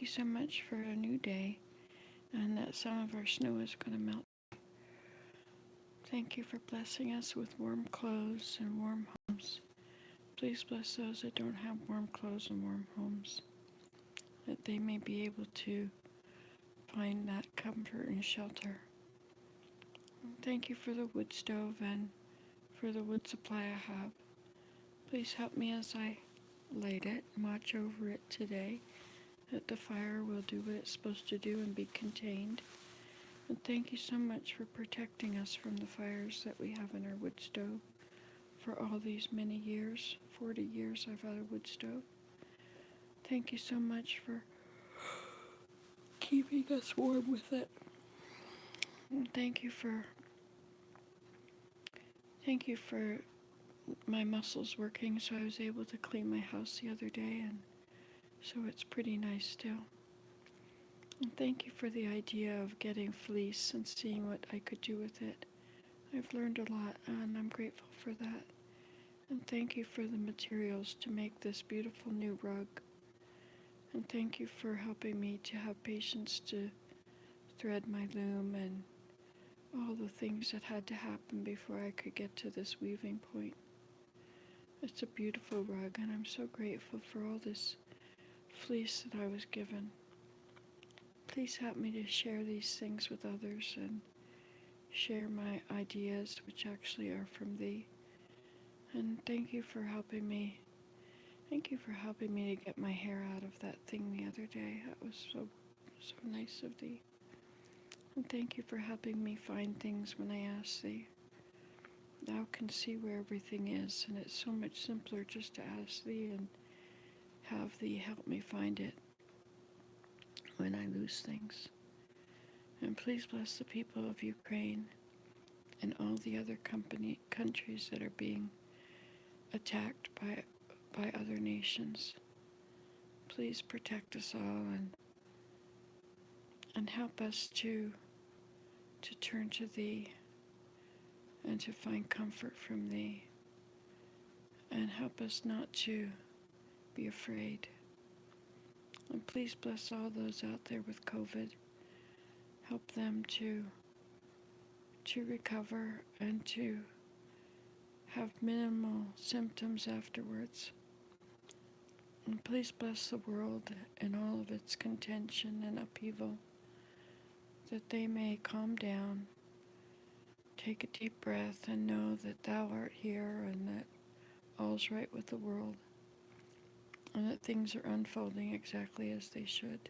you so much for a new day and that some of our snow is going to melt. Thank you for blessing us with warm clothes and warm homes. Please bless those that don't have warm clothes and warm homes, that they may be able to find that comfort and shelter. Thank you for the wood stove and for the wood supply I have. Please help me as I light it and watch over it today, that the fire will do what it's supposed to do and be contained. And thank you so much for protecting us from the fires that we have in our wood stove for all these many years. 40 years I've had a wood stove. Thank you so much for keeping us warm with it. And thank you for my muscles working, so I was able to clean my house the other day, and so it's pretty nice still. And thank you for the idea of getting fleece and seeing what I could do with it. I've learned a lot, and I'm grateful for that. And thank you for the materials to make this beautiful new rug. And thank you for helping me to have patience to thread my loom and all the things that had to happen before I could get to this weaving point. It's a beautiful rug, and I'm so grateful for all this fleece that I was given. Please help me to share these things with others and share my ideas, which actually are from Thee. And thank you for helping me. Thank you for helping me to get my hair out of that thing the other day. That was so nice of Thee. And thank you for helping me find things when I ask Thee. Thou can see where everything is, and it's so much simpler just to ask Thee and have Thee help me find it when I lose things. And please bless the people of Ukraine and all the other countries that are being attacked by other nations. Please protect us all and help us to turn to Thee and to find comfort from Thee, and help us not to be afraid. And please bless all those out there with COVID. Help them to recover and to have minimal symptoms afterwards. And please bless the world in all of its contention and upheaval, that they may calm down, take a deep breath, and know that Thou art here and that all's right with the world, and that things are unfolding exactly as they should.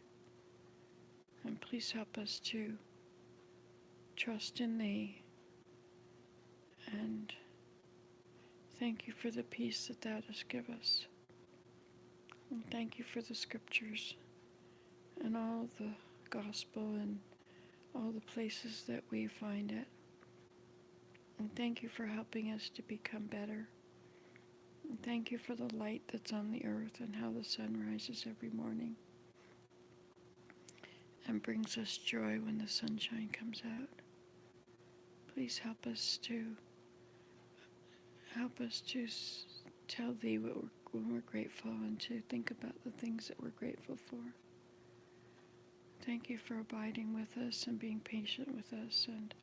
And please help us to trust in Thee, and thank you for the peace that Thou dost give us. And thank you for the scriptures and all the gospel and all the places that we find it. And thank you for helping us to become better. And thank you for the light that's on the earth and how the sun rises every morning and brings us joy when the sunshine comes out. Please help us to tell Thee when we're grateful, and to think about the things that we're grateful for. Thank you for abiding with us and being patient with us and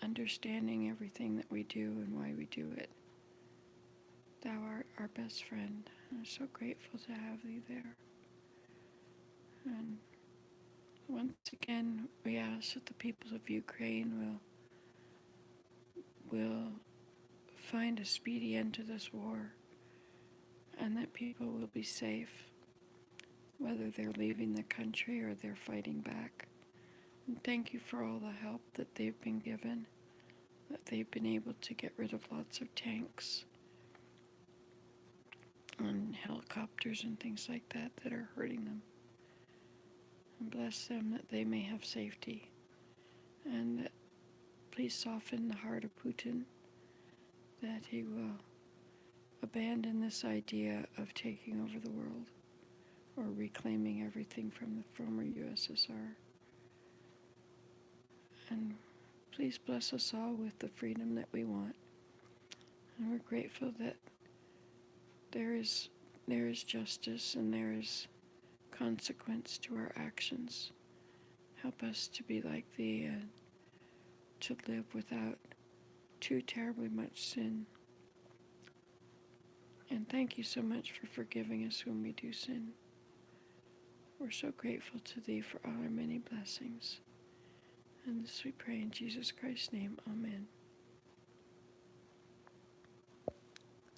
understanding everything that we do and why we do it. Thou art our best friend. I'm so grateful to have Thee there. And once again, we ask that the people of Ukraine will find a speedy end to this war, and that people will be safe, whether they're leaving the country or they're fighting back. And thank you for all the help that they've been given, that they've been able to get rid of lots of tanks and helicopters and things like that are hurting them. And bless them that they may have safety, and that please soften the heart of Putin, that he will abandon this idea of taking over the world or reclaiming everything from the former USSR. And please bless us all with the freedom that we want. And we're grateful that there is justice and there is consequence to our actions. Help us to be like thee and to live without too terribly much sin. And thank you so much for forgiving us when we do sin. We're so grateful to thee for all our many blessings. And this we pray in Jesus Christ's name. Amen.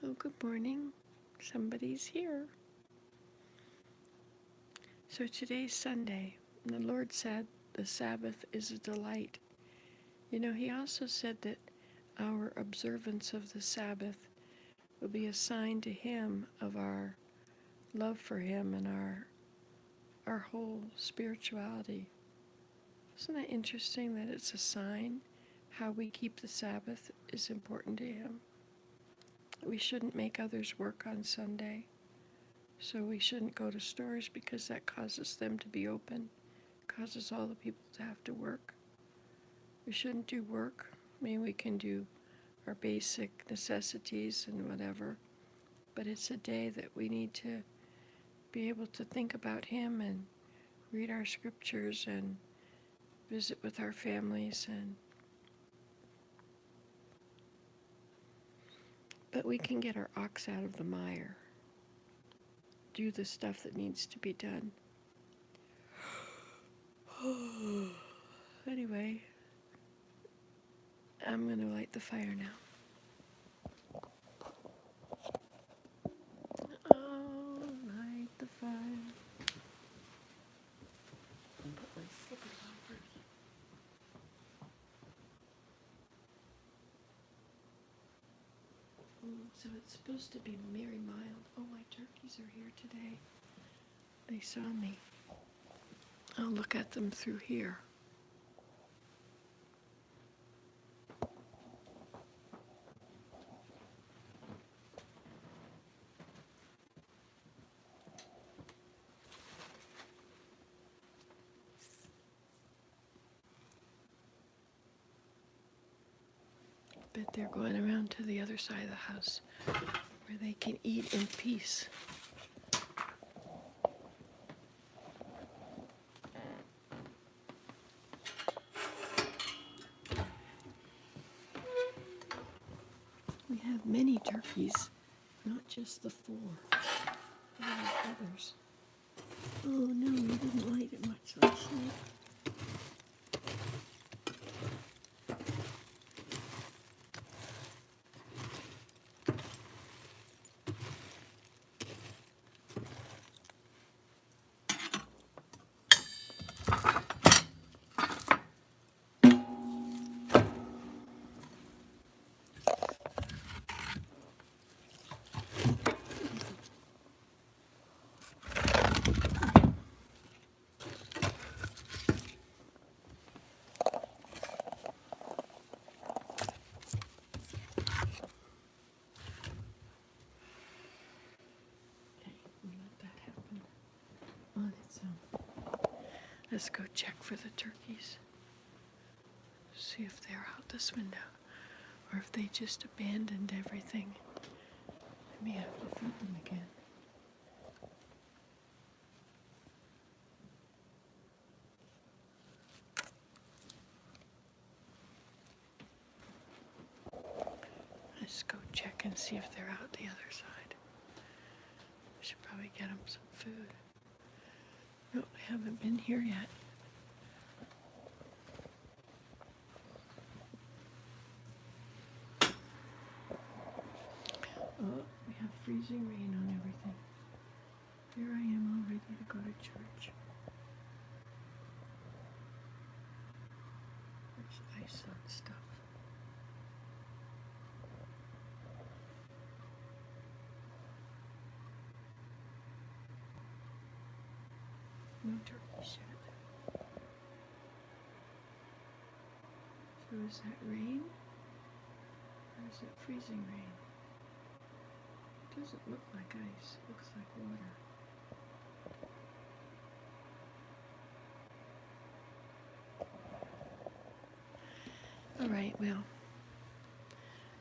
Oh, good morning. Somebody's here. So today's Sunday, and the Lord said the Sabbath is a delight. You know, he also said that our observance of the Sabbath will be a sign to him of our love for him and our whole spirituality. Isn't that interesting that it's a sign? How we keep the Sabbath is important to him. We shouldn't make others work on Sunday. So we shouldn't go to stores because that causes them to be open, causes all the people to have to work. We shouldn't do work. I mean, we can do our basic necessities and whatever, but it's a day that we need to be able to think about him and read our scriptures and visit with our families, but we can get our ox out of the mire, do the stuff that needs to be done. Anyway, I'm going to light the fire now. Oh, light the fire. Put my slippers on first. So it's supposed to be very mild. Oh, my turkeys are here today. They saw me. I'll look at them through here. But they're going around to the other side of the house where they can eat in peace. We have many turkeys, not just the 4. We have others. Oh no, we didn't light it much last night. Let's go check for the turkeys. See if they're out this window or if they just abandoned everything. I may have to feed them again. Let's go check and see if they're out the other side. We should probably get them some food. No, I haven't been here yet. Oh, we have freezing rain on everything. Here I am all ready to go to church. There's ice on stuff. No turkeys yet. So is that rain? Or is it freezing rain? It doesn't look like ice. It looks like water. All right, well,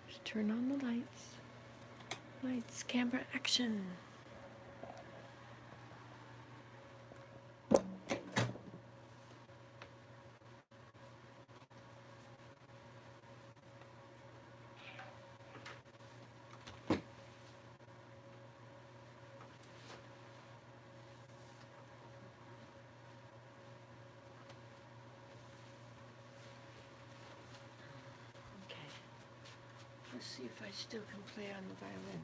let's turn on the lights. Lights, camera, action. Let's see if I still can play on the violin.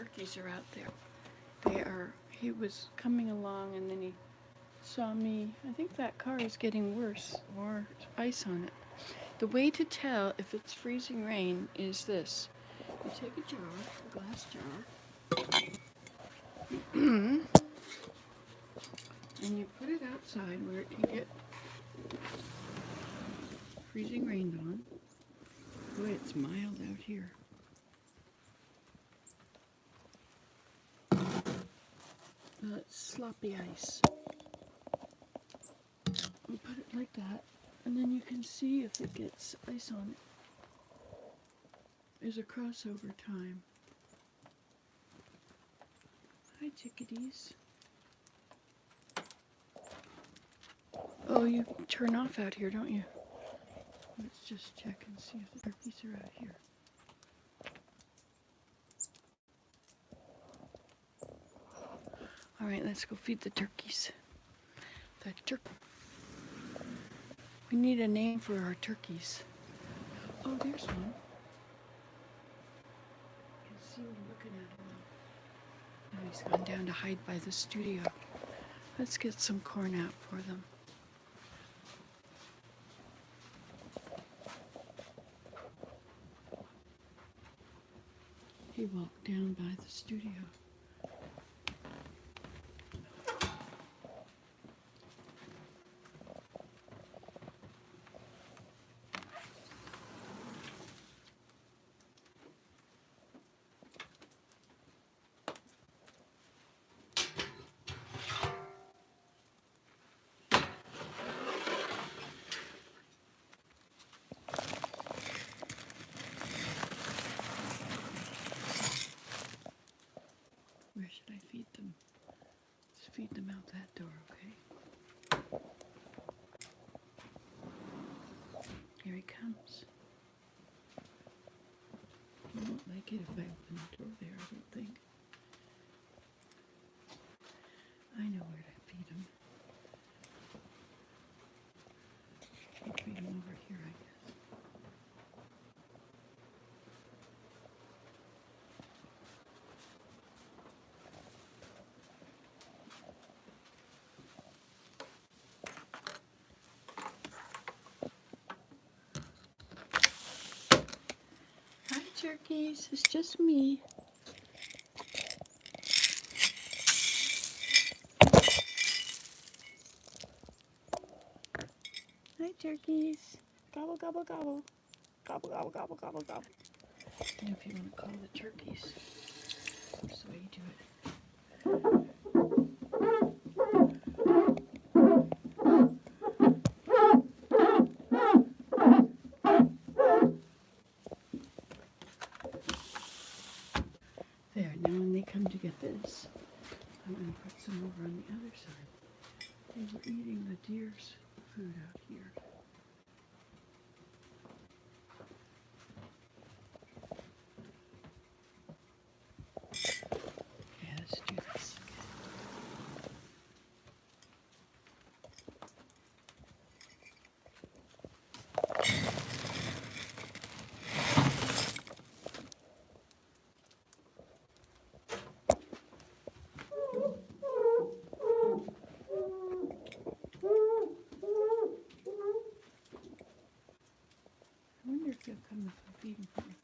turkeys are out there. He was coming along and then he saw me. I think that car is getting worse, more ice on it. The way to tell if it's freezing rain is this. You take a jar, a glass jar, and you put it outside where it can get freezing rained on. Boy, it's mild out here. Well, it's sloppy ice. You put it like that, and then you can see if it gets ice on it. There's a crossover time. Hi, chickadees. Oh, you turn off out here, don't you? Let's just check and see if the turkeys are out here. All right, let's go feed the turkeys. We need a name for our turkeys. Oh, there's one. You can see what I'm looking at him. Now he's gone down to hide by the studio. Let's get some corn out for them. He walked down by the studio. Where should I feed them? Let's feed them out that door, okay? Here he comes. He won't like it if I open the door there, I don't think. I know where to feed him. I'll feed him over here, I guess. Hi, turkeys. It's just me. Hi, turkeys. Gobble, gobble, gobble. Gobble, gobble, gobble, gobble, gobble. And if you want to call the turkeys, that's the way you do it. There, now when they come to get this, I'm going to put some over on the other side. They were eating the deer's food out here. Yeah, let's do this. I wonder if they'll come if I feed them for me.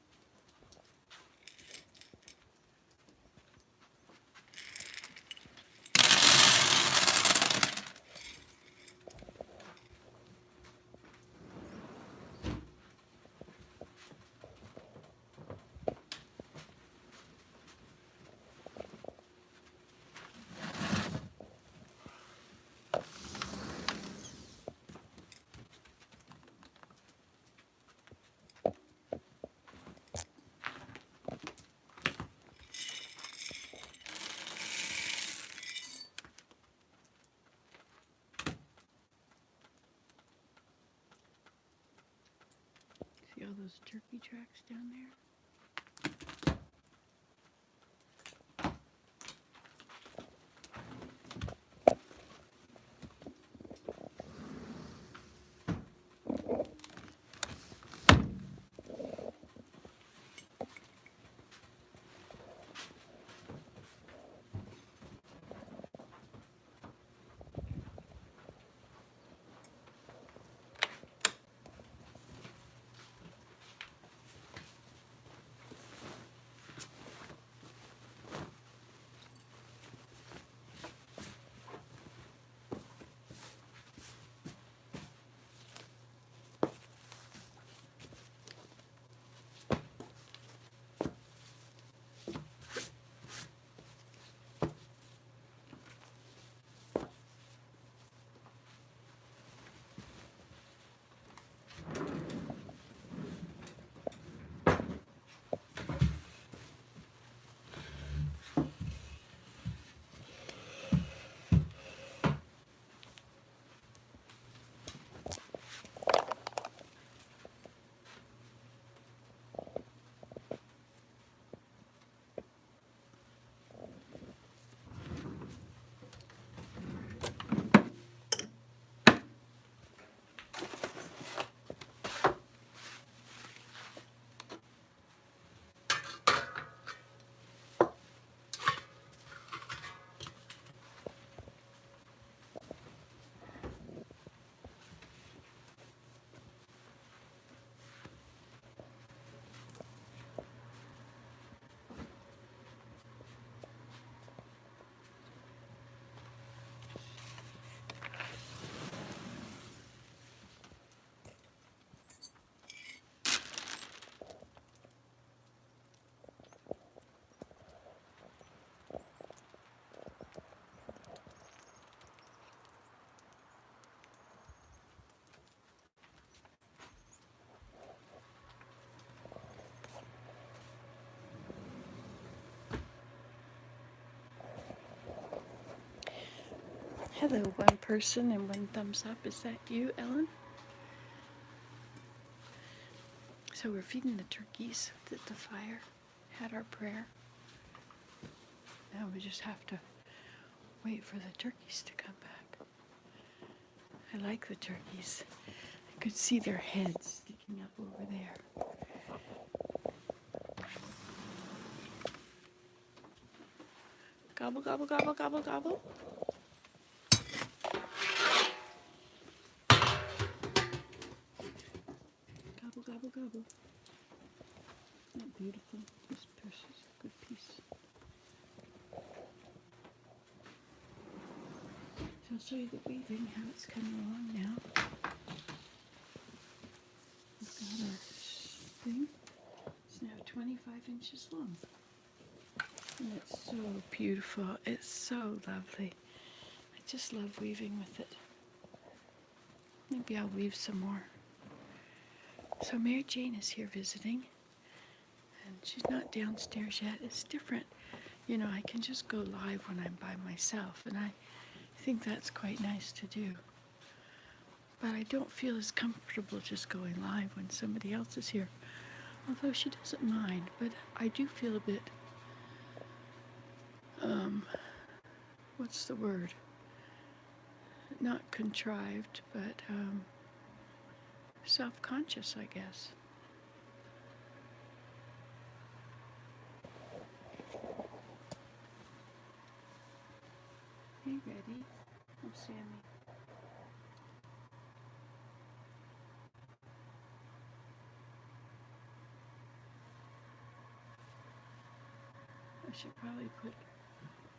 See all those turkey tracks down there? Hello, one person and one thumbs up. Is that you, Ellen? So we're feeding the turkeys at the fire. Had our prayer. Now we just have to wait for the turkeys to come back. I like the turkeys. I could see their heads sticking up over there. Gobble, gobble, gobble, gobble, gobble. Gobble, gobble, gobble. Isn't that beautiful? This purse is a good piece. So I'll show you the weaving, how it's coming along now. We've got our thing. It's now 25 inches long. And it's so beautiful. It's so lovely. I just love weaving with it. Maybe I'll weave some more. So Mary Jane is here visiting. And she's not downstairs yet. It's different. You know, I can just go live when I'm by myself. And I think that's quite nice to do. But I don't feel as comfortable just going live when somebody else is here. Although she doesn't mind. But I do feel a bit, what's the word? Not contrived, but self-conscious, I guess. Hey, ready? I'm Sammy. I should probably put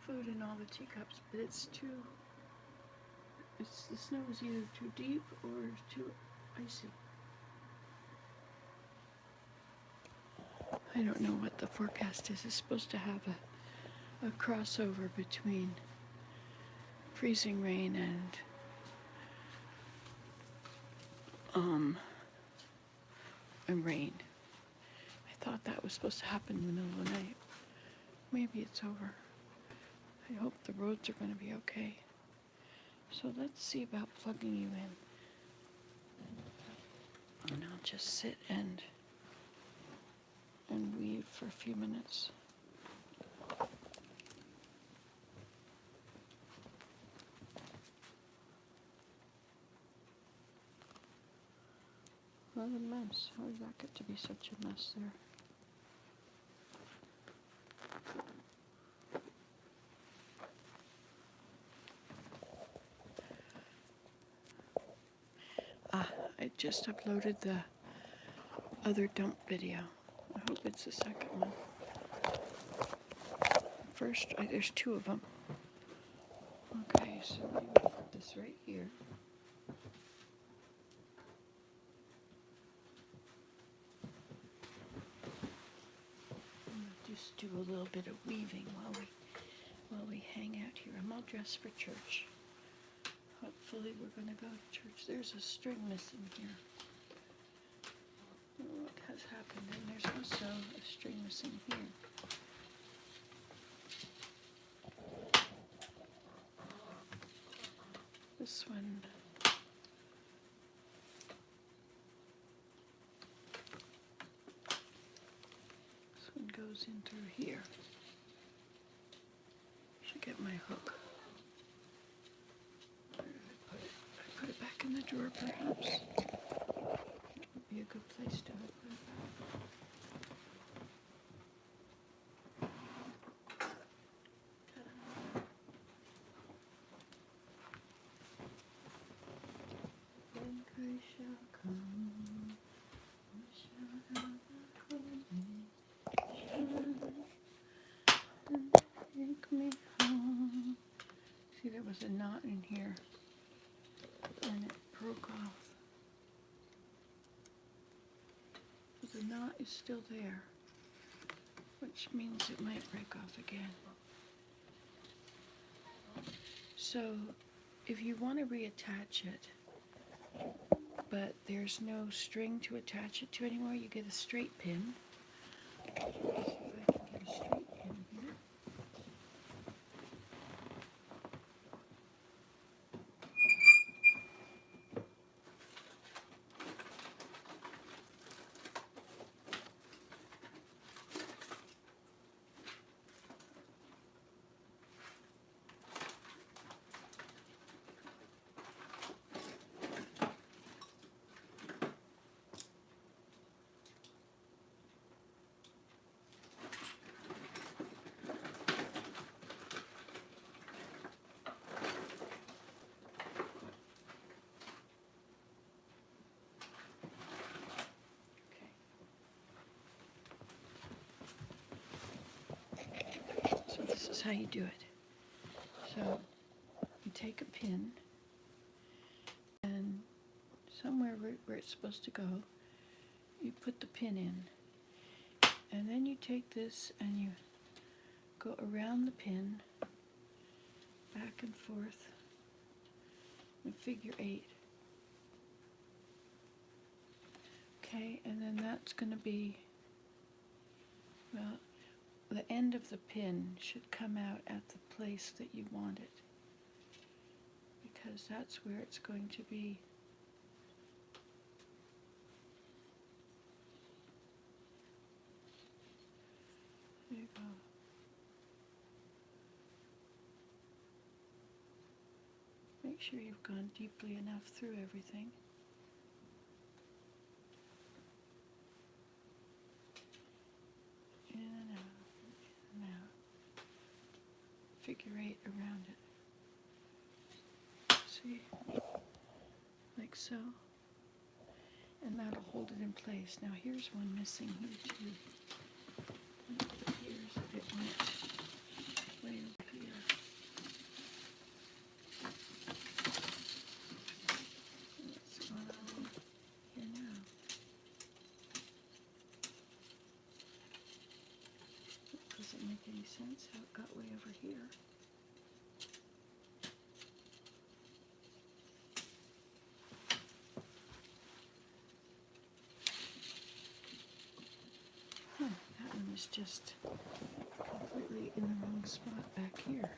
food in all the teacups, but it's too, the snow is either too deep or too icy. I don't know what the forecast is. It's supposed to have a crossover between freezing rain and rain. I thought that was supposed to happen in the middle of the night. Maybe it's over. I hope the roads are going to be okay. So let's see about plugging you in. And I'll just sit and weave for a few minutes. What a mess. How did that get to be such a mess there? I just uploaded the other dump video. I hope it's the second one. First, there's two of them. Okay, so we put this right here. Just do a little bit of weaving while we hang out here. I'm all dressed for church. Hopefully we're going to go to church. There's a string missing here. I don't know what has happened. And there's also a string missing here. This one. This one goes in through here. Should get my hook. I put it back in the drawer, perhaps. That would be a good place to put it back. Think I shall come. I shall have a and take me home. See, there was a knot in here, and it broke off. But the knot is still there, which means it might break off again. So, if you want to reattach it, but there's no string to attach it to anymore, you get a straight pin. Let's see if I can get a straight pin here. how you do it. So you take a pin, and somewhere where it's supposed to go, you put the pin in. And then you take this and you go around the pin, back and forth, in figure 8. Okay, and then that's going to be, well, the end of the pin should come out at the place that you want it, because that's where it's going to be. There you go. Make sure you've gone deeply enough through everything. In and out, in and out. Figure 8 around it. See? Like so. And that'll hold it in place. Now here's one missing here too. Here's a bit went way over here. What's going on here now? That doesn't make any sense how it got way over here. That one is just completely in the wrong spot back here.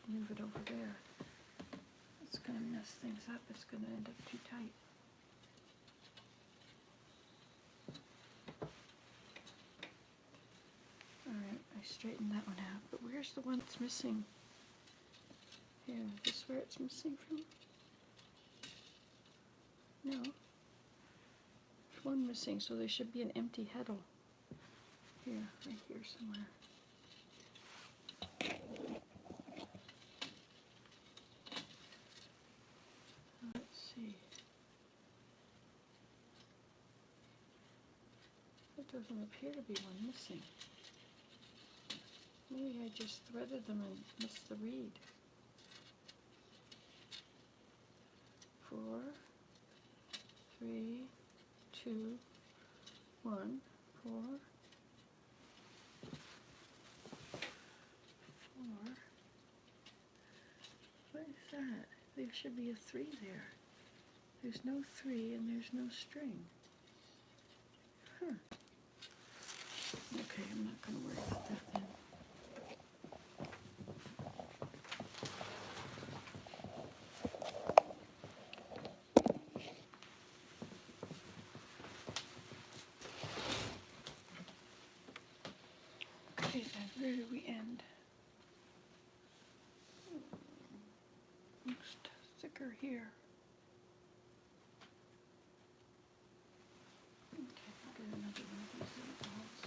Move it over there. It's going to mess things up. It's going to end up too tight. Alright, I straightened that one out. But where's the one that's missing? Here, is this where it's missing from? No. There's one missing, so there should be an empty heddle. Here, right here somewhere. Let's see. There doesn't appear to be one missing. Maybe I just threaded them and missed the reed. 4, 3, 2, 1, 4, 4. What is that? There should be a 3 there. There's no 3 and there's no string. Huh. Okay, I'm not going to worry about that then. Okay then, where do we end? Looks thicker here. Okay, I'll get another one of these little balls.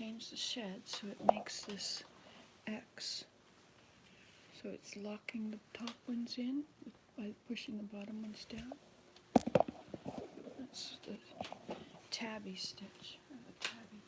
change the shed so it makes this X. So it's locking the top ones in by pushing the bottom ones down. That's the tabby stitch, or the tabby.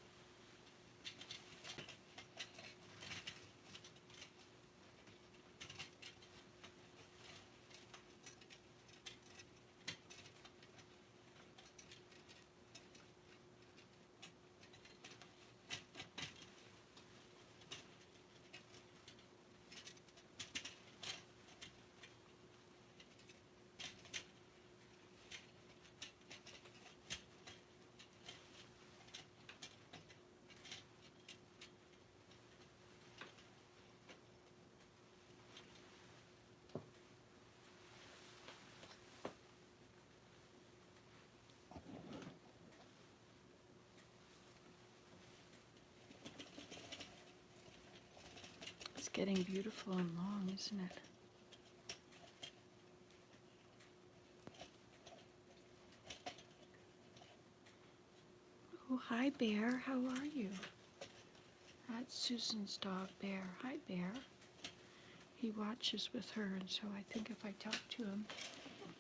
It's getting beautiful and long, isn't it? Oh, hi, Bear. How are you? That's Susan's dog, Bear. Hi, Bear. He watches with her, and so I think if I talk to him,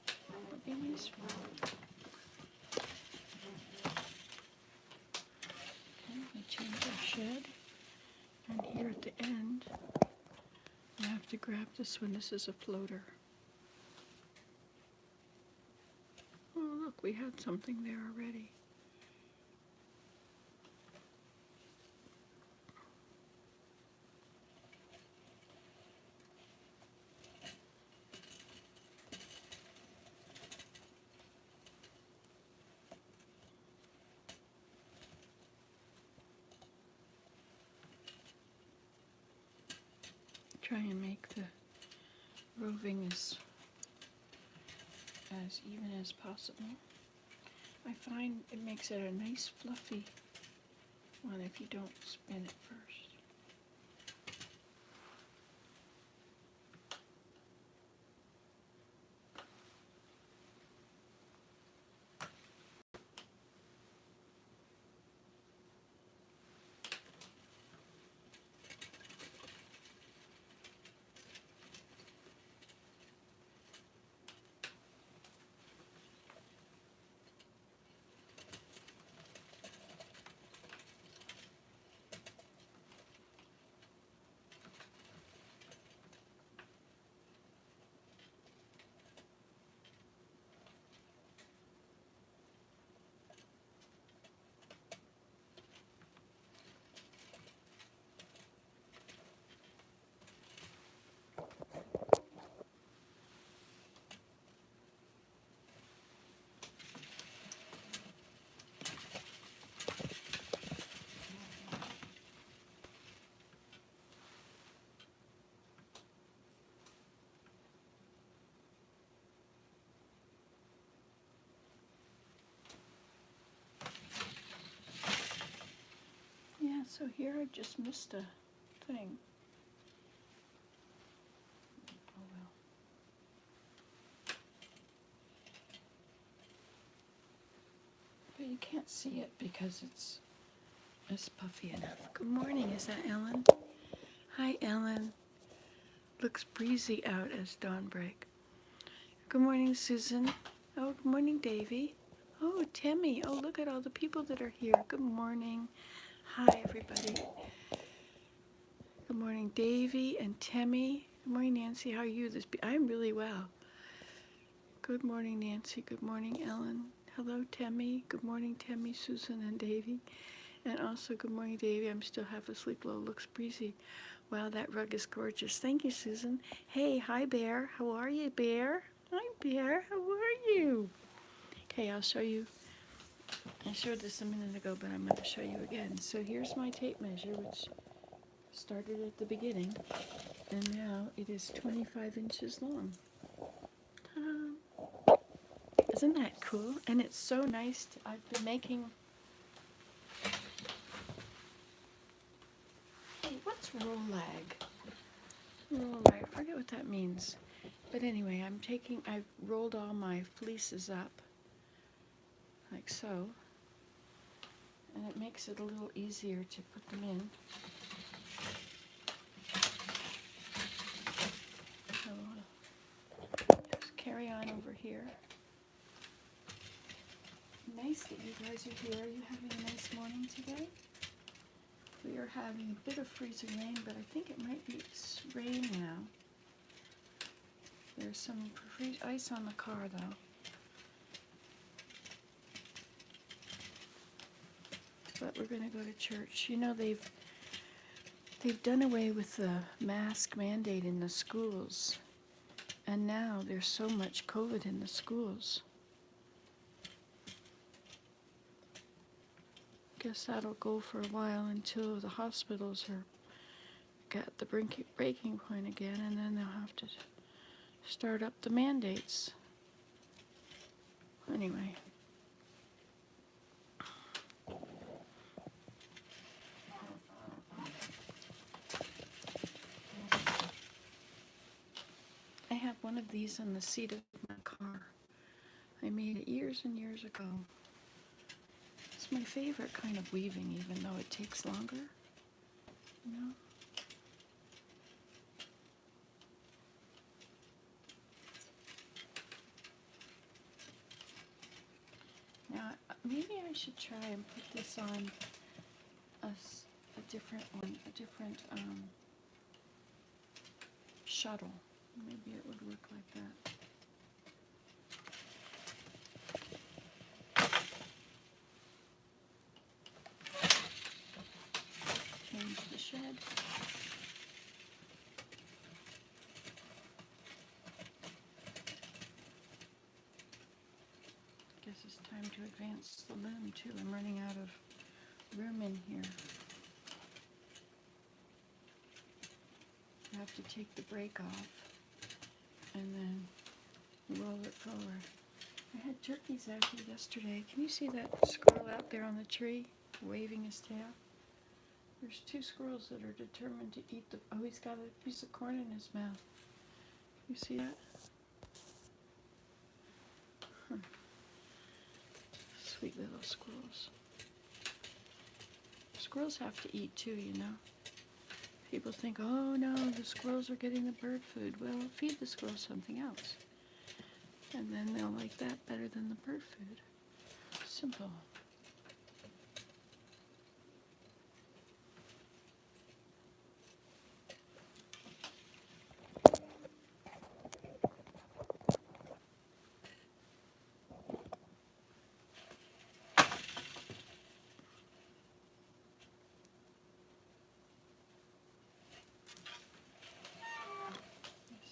it would be useful. Okay, we change our shed. And here at the end, I have to grab this one. This is a floater. Oh, look, we had something there already. Try and make the roving as even as possible. I find it makes it a nice fluffy one if you don't spin it first. Yeah, so here I just missed a thing. Oh well. But you can't see it because it's puffy enough. Good morning, is that Ellen? Hi, Ellen. Looks breezy out as dawn break. Good morning, Susan. Oh, good morning, Davy. Oh, Timmy. Oh, look at all the people that are here. Good morning. Hi, everybody. Good morning, Davy and Timmy. Good morning, Nancy. How are you? I'm really well. Good morning, Nancy. Good morning, Ellen. Hello, Timmy. Good morning, Timmy, Susan, and Davy. And also, good morning, Davy. I'm still half asleep. Well, it looks breezy. Wow, that rug is gorgeous. Thank you, Susan. Hey, hi, Bear. How are you, Bear? Hi, Bear. How are you? Okay, I'll show you. I showed this a minute ago, but I'm going to show you again. So here's my tape measure, which started at the beginning, and now it is 25 inches long. Ta-da. Isn't that cool? And it's so nice. I've been making... Hey, what's roll lag? Roll lag, I forget what that means. But anyway, I've rolled all my fleeces up, like so. and it makes it a little easier to put them in. So just carry on over here. Nice that you guys are here. Are you having a nice morning today? We are having a bit of freezing rain, but I think it might be rain now. There's some ice on the car, though. But we're going to go to church. You know, they've done away with the mask mandate in the schools. And now there's so much COVID in the schools. Guess that'll go for a while until the hospitals are at the breaking point again, and then they'll have to start up the mandates. Anyway. I have one of these on the seat of my car. I made it years and years ago. It's my favorite kind of weaving, even though it takes longer. You know? Now, maybe I should try and put this on a different one, a different shuttle. Maybe it would work like that. Change the shed. Guess it's time to advance the loom too. I'm running out of room in here. I have to take the brake off and then roll it forward. I had turkeys out here yesterday. Can you see that squirrel out there on the tree waving his tail? There's 2 squirrels that are determined to eat the... Oh, he's got a piece of corn in his mouth. You see that? Huh. Sweet little squirrels. Squirrels have to eat too, you know. People think, oh no, the squirrels are getting the bird food. Well, feed the squirrels something else. And then they'll like that better than the bird food. Simple.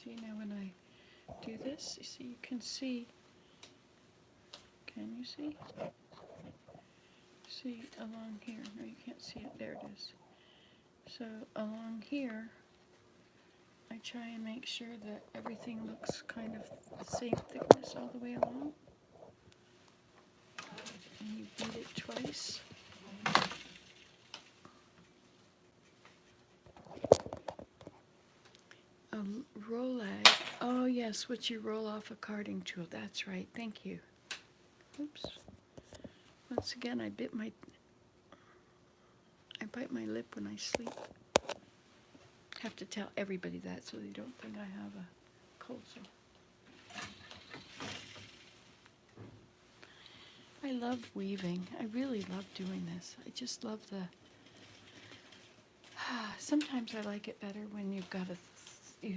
See, now when I do this, you see, you can see. Can you see? See along here. No, you can't see it. There it is. So along here, I try and make sure that everything looks kind of the same thickness all the way along. And you beat it twice. A rolag. Oh yes, what you roll off a carding tool. That's right. Thank you. Oops. Once again, I bite my lip when I sleep. Have to tell everybody that so they don't think I have a cold sore. I love weaving. I really love doing this. I just love the... Sometimes I like it better when you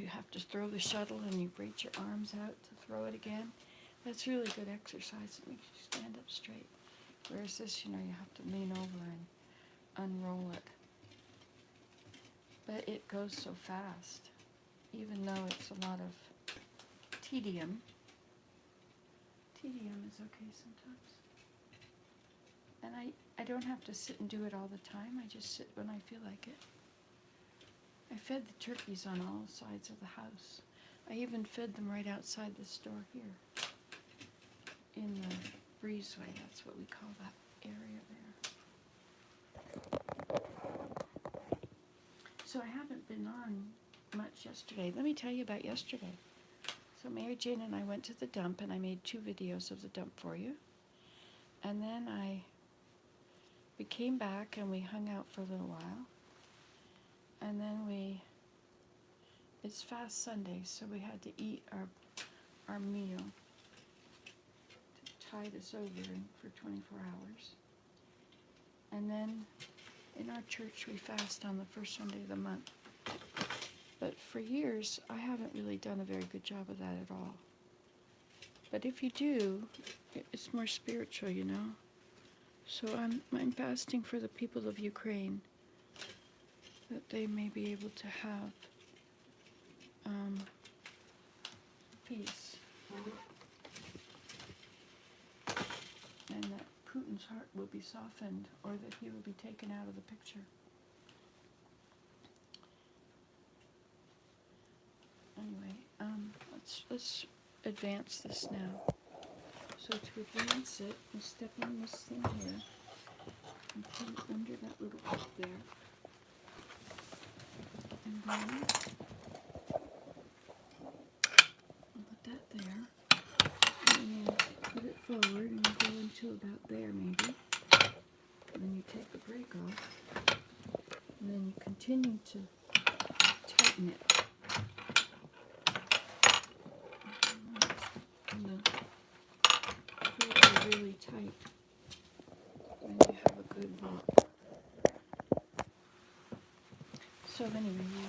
have to throw the shuttle and you braid your arms out to throw it again. That's really good exercise. It makes you stand up straight. Whereas this, you know, you have to lean over and unroll it. But it goes so fast, even though it's a lot of tedium. Tedium is okay sometimes. And I don't have to sit and do it all the time. I just sit when I feel like it. I fed the turkeys on all sides of the house. I even fed them right outside the store here. In the breezeway, that's what we call that area there. So I haven't been on much yesterday. Let me tell you about yesterday. So Mary Jane and I went to the dump, and I made 2 videos of the dump for you. And then I we came back and we hung out for a little while. And then it's fast Sunday, so we had to eat our meal to tide us over for 24 hours. And then in our church, we fast on the first Sunday of the month. But for years, I haven't really done a very good job of that at all. But if you do, it's more spiritual, you know. So I'm fasting for the people of Ukraine, that they may be able to have peace, and that Putin's heart will be softened, or that he will be taken out of the picture. Anyway, let's advance this now. So to advance it, we step on this thing here and put it under that little hook there. And then I'll put that there. And then put it forward and go into about there maybe. And then you take the brake off. And then you continue to tighten it. Really tight, and you have a good walk. So anyway,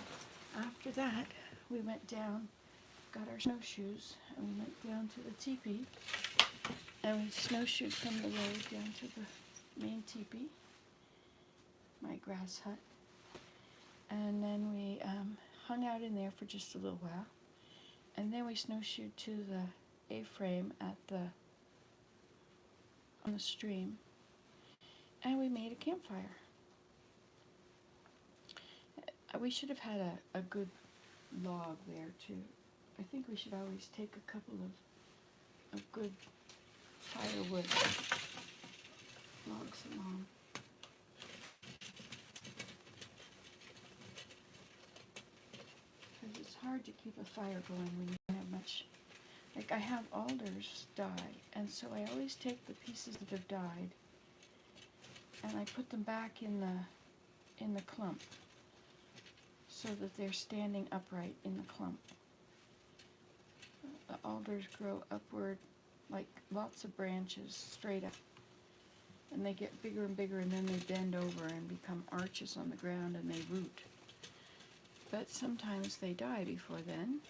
after that, we went down, got our snowshoes, and we went down to the teepee, and we snowshoed from the road down to the main teepee, my grass hut, and then we hung out in there for just a little while, and then we snowshoed to the A-frame on the stream, and we made a campfire. We should have had a good log there too. I think we should always take a couple of good firewood logs along. Because it's hard to keep a fire going when you don't have much. Like, I have alders die, and so I always take the pieces that have died and I put them back in the clump so that they're standing upright in the clump. The alders grow upward like lots of branches straight up, and they get bigger and bigger, and then they bend over and become arches on the ground, and they root. But sometimes they die before then.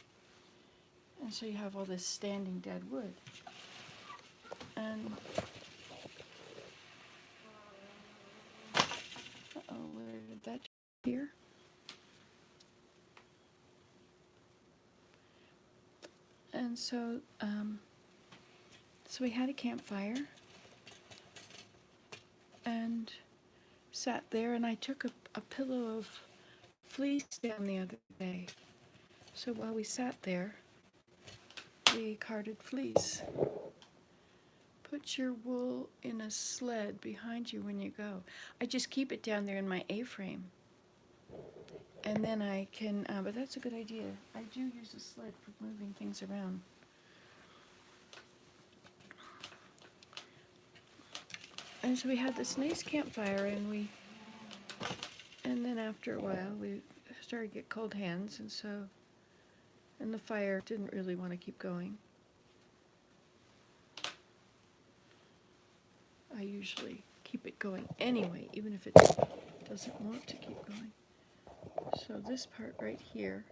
And so you have all this standing dead wood. And, where did that appear? And so we had a campfire and sat there, and I took a pillow of fleece down the other day. So while we sat there, we carded fleece. Put your wool in a sled behind you when you go. I just keep it down there in my A-frame. And then I can, but that's a good idea. I do use a sled for moving things around. And so we had this nice campfire, and then after a while we started to get cold hands, and the fire didn't really want to keep going. I usually keep it going anyway, even if it doesn't want to keep going. So this part right here,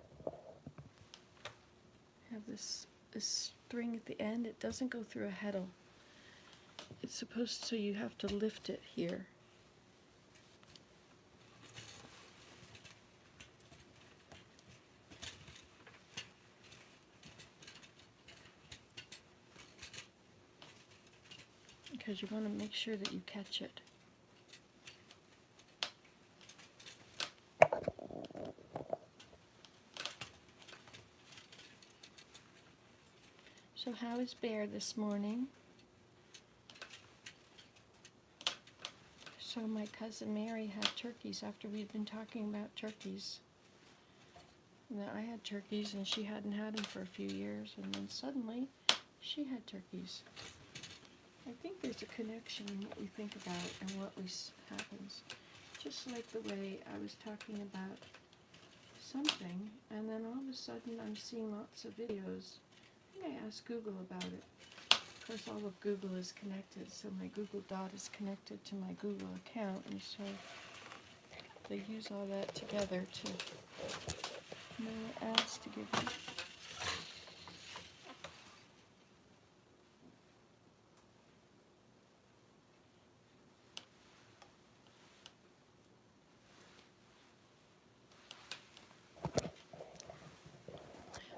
have this string at the end. It doesn't go through a heddle. It's supposed to, so you have to lift it here. Because you want to make sure that you catch it. So how is Bear this morning? So my cousin Mary had turkeys after we'd been talking about turkeys. Now I had turkeys and she hadn't had them for a few years, and then suddenly she had turkeys. I think there's a connection in what we think about and what happens. Just like the way I was talking about something, and then all of a sudden I'm seeing lots of videos. I think I asked Google about it. Of course, all of Google is connected, so my Google Dot is connected to my Google account, and so they use all that together to know what ads to give me.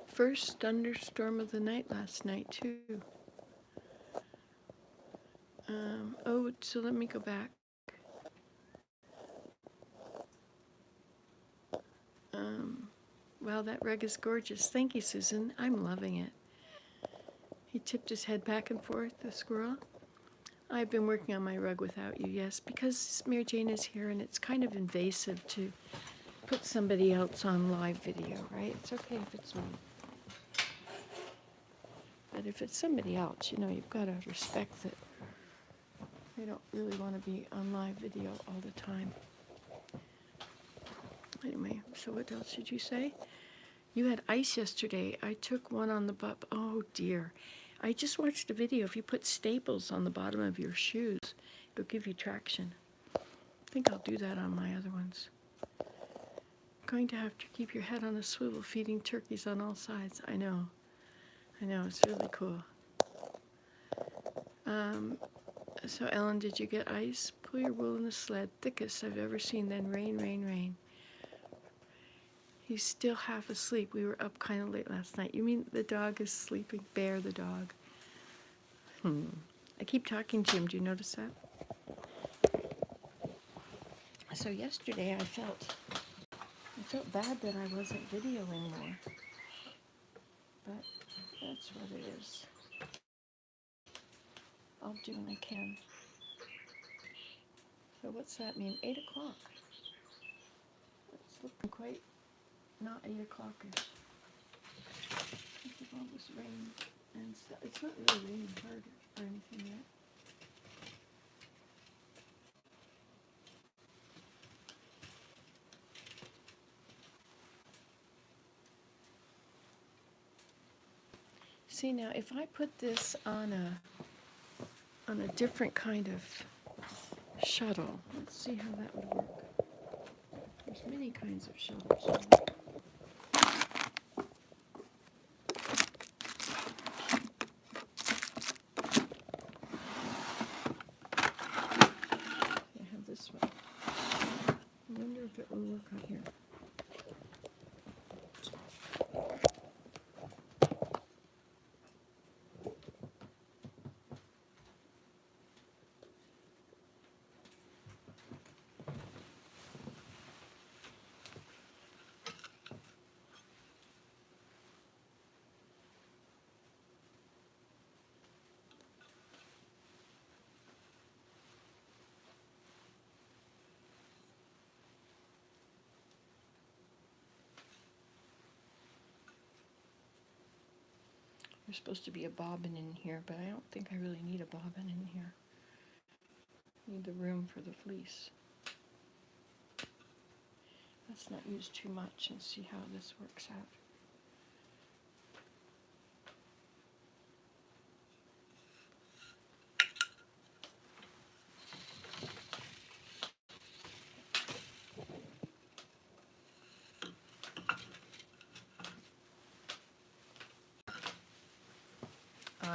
First thunderstorm of the night last night, too. So let me go back. Wow, that rug is gorgeous. Thank you, Susan. I'm loving it. He tipped his head back and forth, the squirrel. I've been working on my rug without you, yes, because Mary Jane is here and it's kind of invasive to put somebody else on live video, right? It's okay if it's me. But if it's somebody else, you've got to respect that they don't really want to be on live video all the time. Anyway, so what else did you say? You had ice yesterday. I took one on the butt. Oh, dear. I just watched a video. If you put staples on the bottom of your shoes, it'll give you traction. I think I'll do that on my other ones. Going to have to keep your head on a swivel feeding turkeys on all sides. I know, it's really cool. So Ellen, did you get ice? Pull your wool in the sled, thickest I've ever seen, then rain, rain, rain. He's still half asleep. We were up kind of late last night. You mean the dog is sleeping? Bear the dog. I keep talking to him. Do you notice that? So yesterday I felt bad that I wasn't videoing more. But that's what it is. I'll do when I can. So what's that mean? 8 o'clock. It's looking quite not 8 o'clock-ish. Look at all this rain and stuff. It's not really raining hard or anything yet. See now, if I put this on a different kind of shuttle, let's see how that would work. There's many kinds of shuttles. I have this one. I wonder if it will work on here. There's supposed to be a bobbin in here, but I don't think I really need a bobbin in here. I need the room for the fleece. Let's not use too much and see how this works out.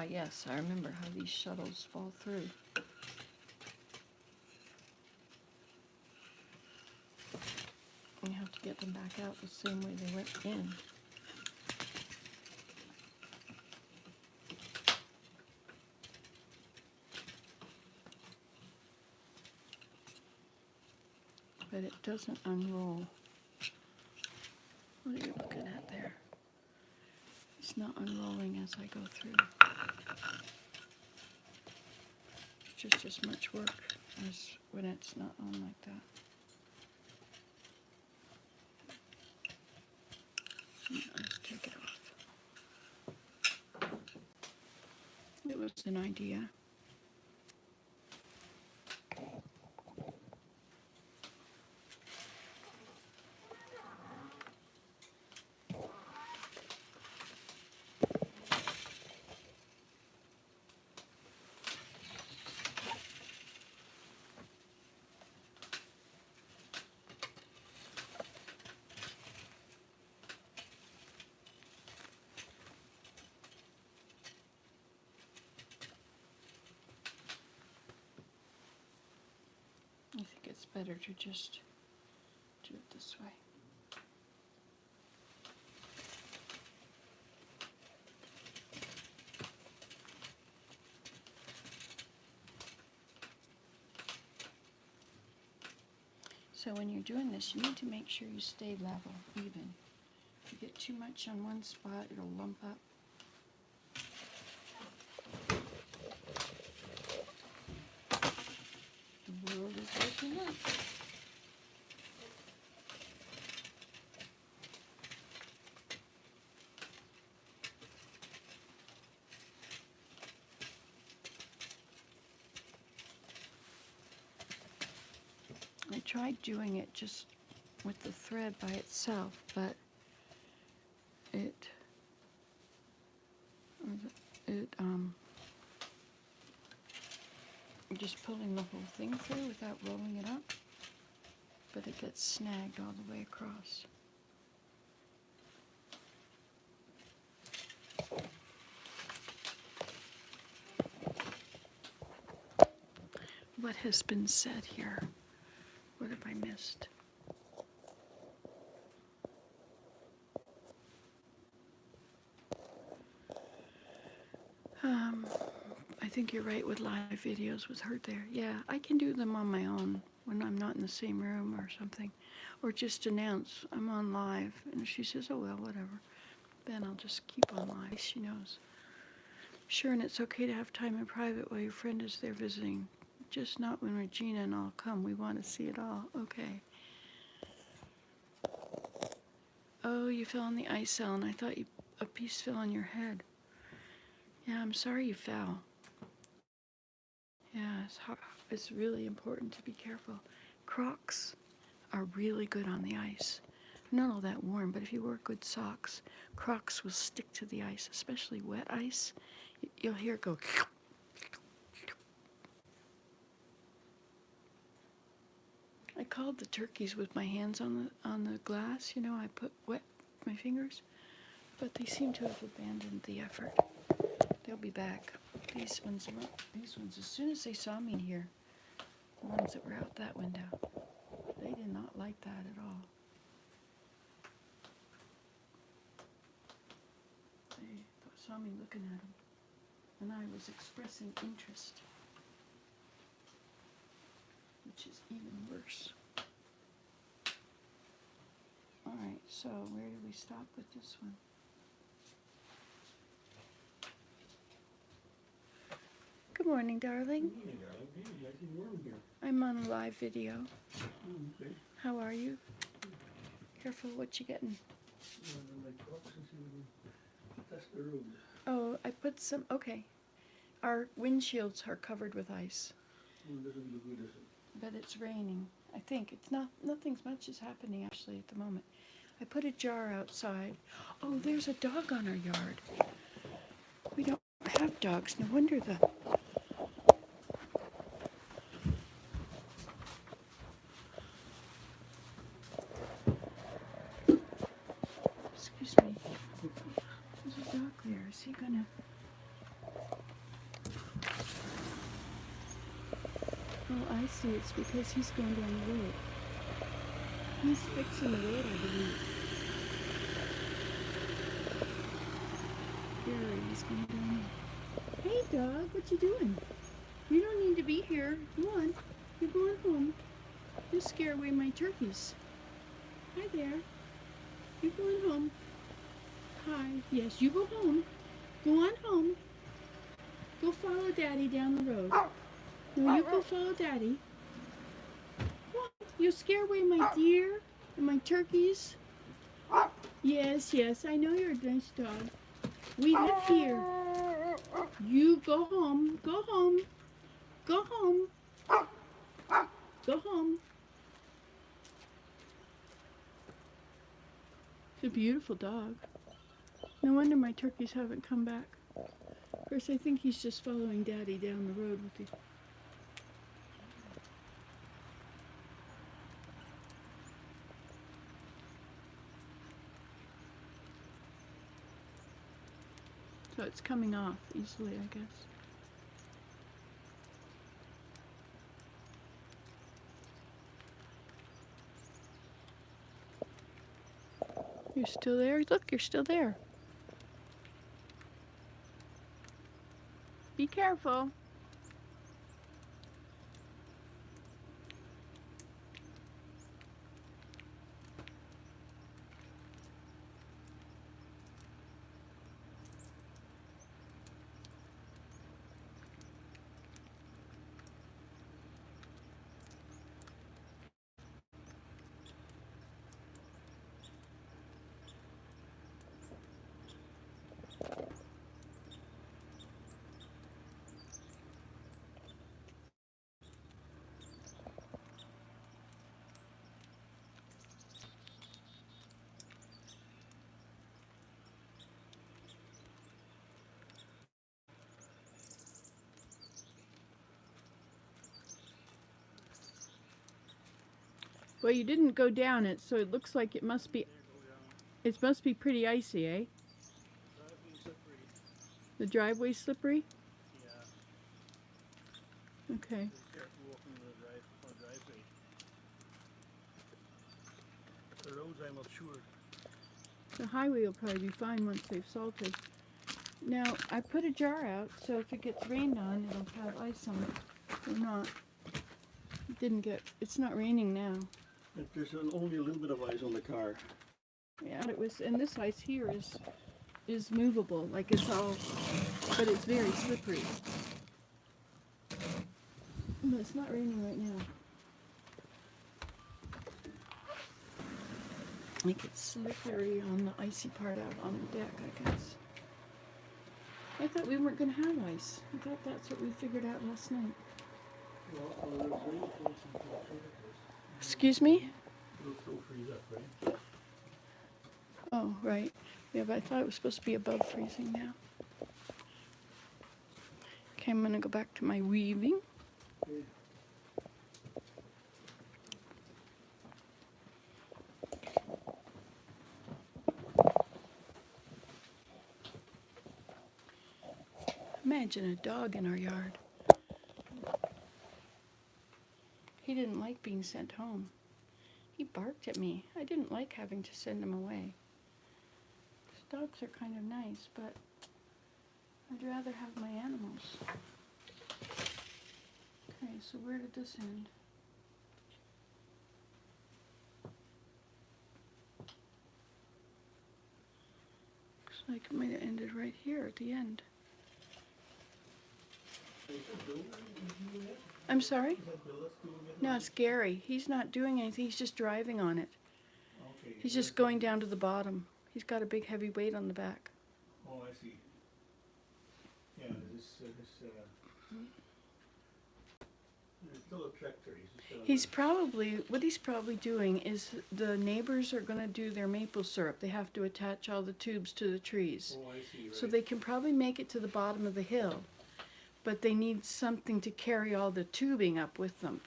Yes, I remember how these shuttles fall through. You have to get them back out the same way they went in. But it doesn't unroll. What are you looking at there? It's not unrolling as I go through. It's just as much work as when it's not on like that. Let's take it off. It was an idea. it's better to just do it this way. So when you're doing this, you need to make sure you stay level, even. If you get too much on one spot, it'll lump up. The world is waking up. I tried doing it just with the thread by itself, but just pulling the whole thing through without rolling it up, but it gets snagged all the way across. What has been said here? What have I missed? I think you're right with live videos with her there. Yeah, I can do them on my own when I'm not in the same room or something. Or just announce I'm on live. And if she says, oh well, whatever, then I'll just keep on live. She knows. Sure, and it's okay to have time in private while your friend is there visiting. Just not when Regina and I'll come. We want to see it all. Okay. Oh, you fell on the ice, Ellen. I thought a piece fell on your head. Yeah, I'm sorry you fell. Yeah, it's really important to be careful. Crocs are really good on the ice. Not all that warm, but if you wear good socks, Crocs will stick to the ice, especially wet ice. You'll hear it go. I called the turkeys with my hands on the glass. You know, I put wet my fingers, but they seem to have abandoned the effort. They'll be back. These ones, as soon as they saw me here, the ones that were out that window, they did not like that at all. They saw me looking at them, and I was expressing interest, which is even worse. All right, so where do we stop with this one? Good morning, darling. Good morning, darling. Hey, nice and warm here. I'm on a live video. Okay. How are you? Careful what you getting. My Crocs and see if we can test the road. Oh, I put some, okay. Our windshields are covered with ice. Well, it doesn't look good, does it? But it's raining. I think it's not, nothing much is happening actually at the moment. I put a jar outside. Oh, there's a dog on our yard. We don't have dogs. No wonder the... Excuse me. There's a dog there. Is he gonna... Oh, I see. It's because he's going down the road. He's fixing the road, I believe. Here, he's going down there. Hey, dog, what you doing? You don't need to be here. Go on. You're going home. You scare away my turkeys. Hi there. You're going home. Hi. Yes, you go home. Go on home. Go follow Daddy down the road. No, you go follow Daddy. You scare away my deer and my turkeys. Yes, yes, I know you're a nice dog. We live here. You go home. Go home. Go home. Go home. It's a beautiful dog. No wonder my turkeys haven't come back. Of course, I think he's just following Daddy down the road with the... So it's coming off easily, I guess. You're still there? Look, you're still there. Be careful. Well, you didn't go down it, so it looks like it must be pretty icy, eh? Driving slippery. The driveway's slippery? Yeah. Okay. Be careful walking on the driveway. The roads, I'm not sure. The highway will probably be fine once they've salted. Now, I put a jar out, so if it gets rained on, it'll have ice on it. Or not. It's not raining now. There's only a little bit of ice on the car. Yeah, and this ice here is movable, like it's all, but it's very slippery. But it's not raining right now. Like it's slippery on the icy part out on the deck, I guess. I thought we weren't going to have ice. I thought that's what we figured out last night. Excuse me? It'll freeze up, right? Oh, right. Yeah, but I thought it was supposed to be above freezing now. Okay, I'm going to go back to my weaving. Okay. Imagine a dog in our yard. He didn't like being sent home. He barked at me. I didn't like having to send him away. Dogs are kind of nice, but I'd rather have my animals. Okay, so where did this end? Looks like it might have ended right here at the end. I'm sorry? No, it's Gary. He's not doing anything. He's just driving on it. Okay. He's just going down to the bottom. He's got a big heavy weight on the back. Oh, I see. Yeah, there's still a tractor. What he's probably doing is the neighbors are going to do their maple syrup. They have to attach all the tubes to the trees. Oh, I see, right. So they can probably make it to the bottom of the hill. But they need something to carry all the tubing up with them.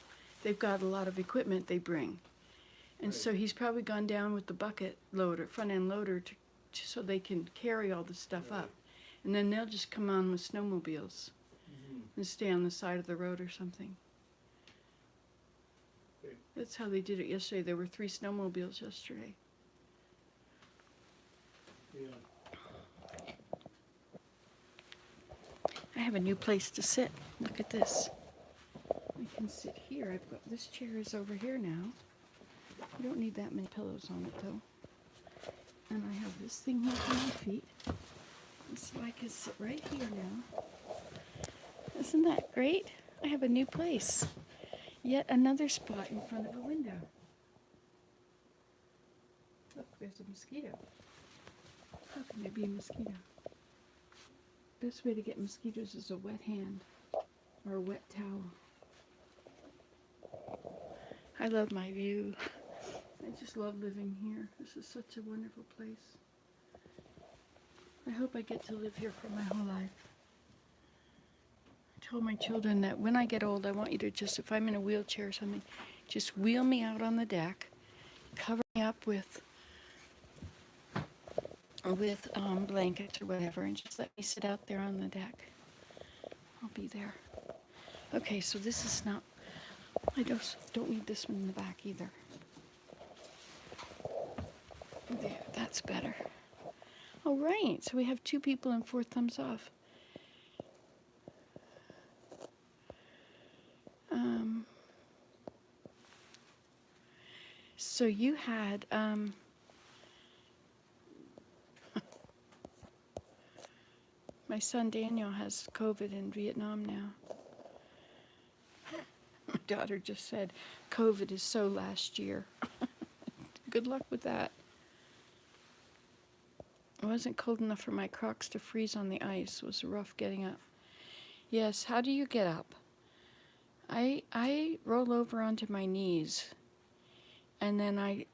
They've got a lot of equipment they bring. And so he's probably gone down with the bucket loader, front end loader, so they can carry all the stuff up. And then they'll just come on with snowmobiles and stay on the side of the road or something. Okay. That's how they did it yesterday. There were 3 snowmobiles yesterday. Yeah. I have a new place to sit. Look at this. I can sit here. I've got this chair is over here now. You don't need that many pillows on it though. And I have this thing here for my feet. And so I can sit right here now. Isn't that great? I have a new place. Yet another spot in front of a window. Look, there's a mosquito. How can there be a mosquito? Best way to get mosquitoes is a wet hand or a wet towel. I love my view. I just love living here. This is such a wonderful place. I hope I get to live here for my whole life. I told my children that when I get old, I want you to just, if I'm in a wheelchair or something, just wheel me out on the deck, cover me up with blankets or whatever, and just let me sit out there on the deck. I'll be there. Okay, so this is not, I just don't need this one in the back either. There, That's better. All right, so we have 2 people and 4 thumbs off. So you had, my son Daniel has COVID in Vietnam now. My daughter just said, COVID is so last year. Good luck with that. It wasn't cold enough for my Crocs to freeze on the ice. It was rough getting up. Yes, how do you get up? I roll over onto my knees, and then I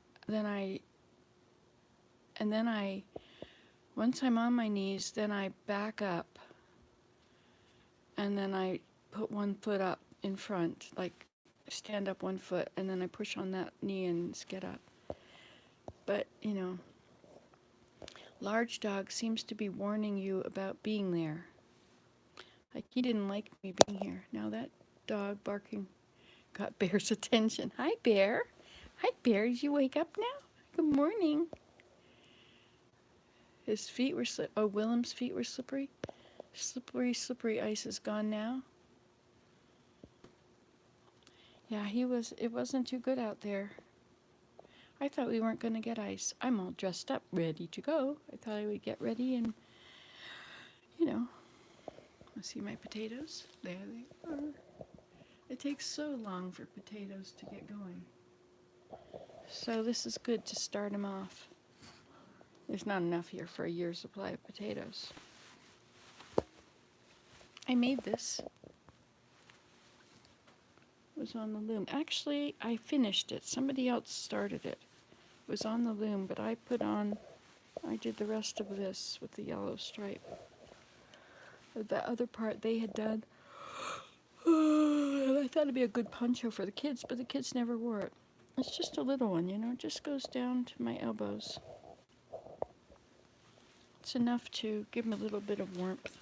once I'm on my knees, then I back up, and then I put one foot up in front, like stand up one foot, and then I push on that knee and get up. But, you know, large dog seems to be warning you about being there. Like, he didn't like me being here. Now that dog barking got Bear's attention. Hi, Bear. Hi, Bear. Did you wake up now? Good morning. His feet were Willem's feet were slippery. Slippery ice is gone now. Yeah, it wasn't too good out there. I thought we weren't going to get ice. I'm all dressed up, ready to go. I thought I would get ready and, you know, see my potatoes? There they are. It takes so long for potatoes to get going. So this is good to start them off. There's not enough here for a year's supply of potatoes. I made this. It was on the loom. Actually, I finished it. Somebody else started it. It was on the loom, but I did the rest of this with the yellow stripe. The other part they had done. I thought it'd be a good poncho for the kids, but the kids never wore it. It's just a little one, you know, it just goes down to my elbows. It's enough to give them a little bit of warmth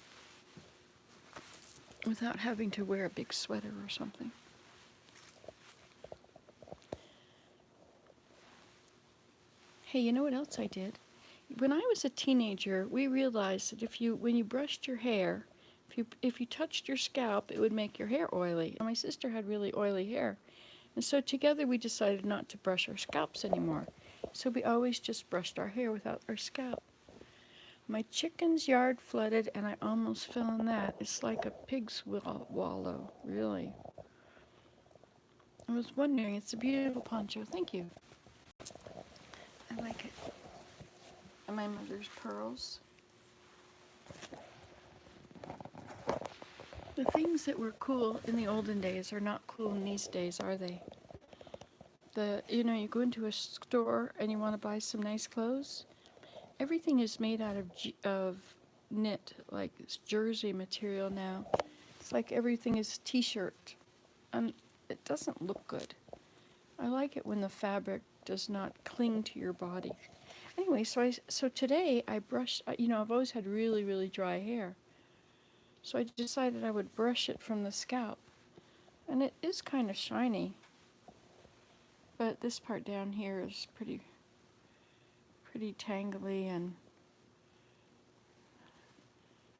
without having to wear a big sweater or something. Hey, you know what else I did? When I was a teenager, we realized that when you brushed your hair, if you touched your scalp, it would make your hair oily. And my sister had really oily hair. And so together we decided not to brush our scalps anymore. So we always just brushed our hair without our scalp. My chicken's yard flooded and I almost fell in that. It's like a pig's wallow, really. I was wondering, it's a beautiful poncho. Thank you. I like it. And my mother's pearls. The things that were cool in the olden days are not cool in these days, are they? You go into a store and you want to buy some nice clothes. Everything is made out of knit, like it's jersey material now. It's like everything is t-shirt, and it doesn't look good. I like it when the fabric does not cling to your body. Anyway, so today I brushed. I've always had really, really dry hair. So I decided I would brush it from the scalp. And it is kind of shiny. But this part down here is pretty tangly, and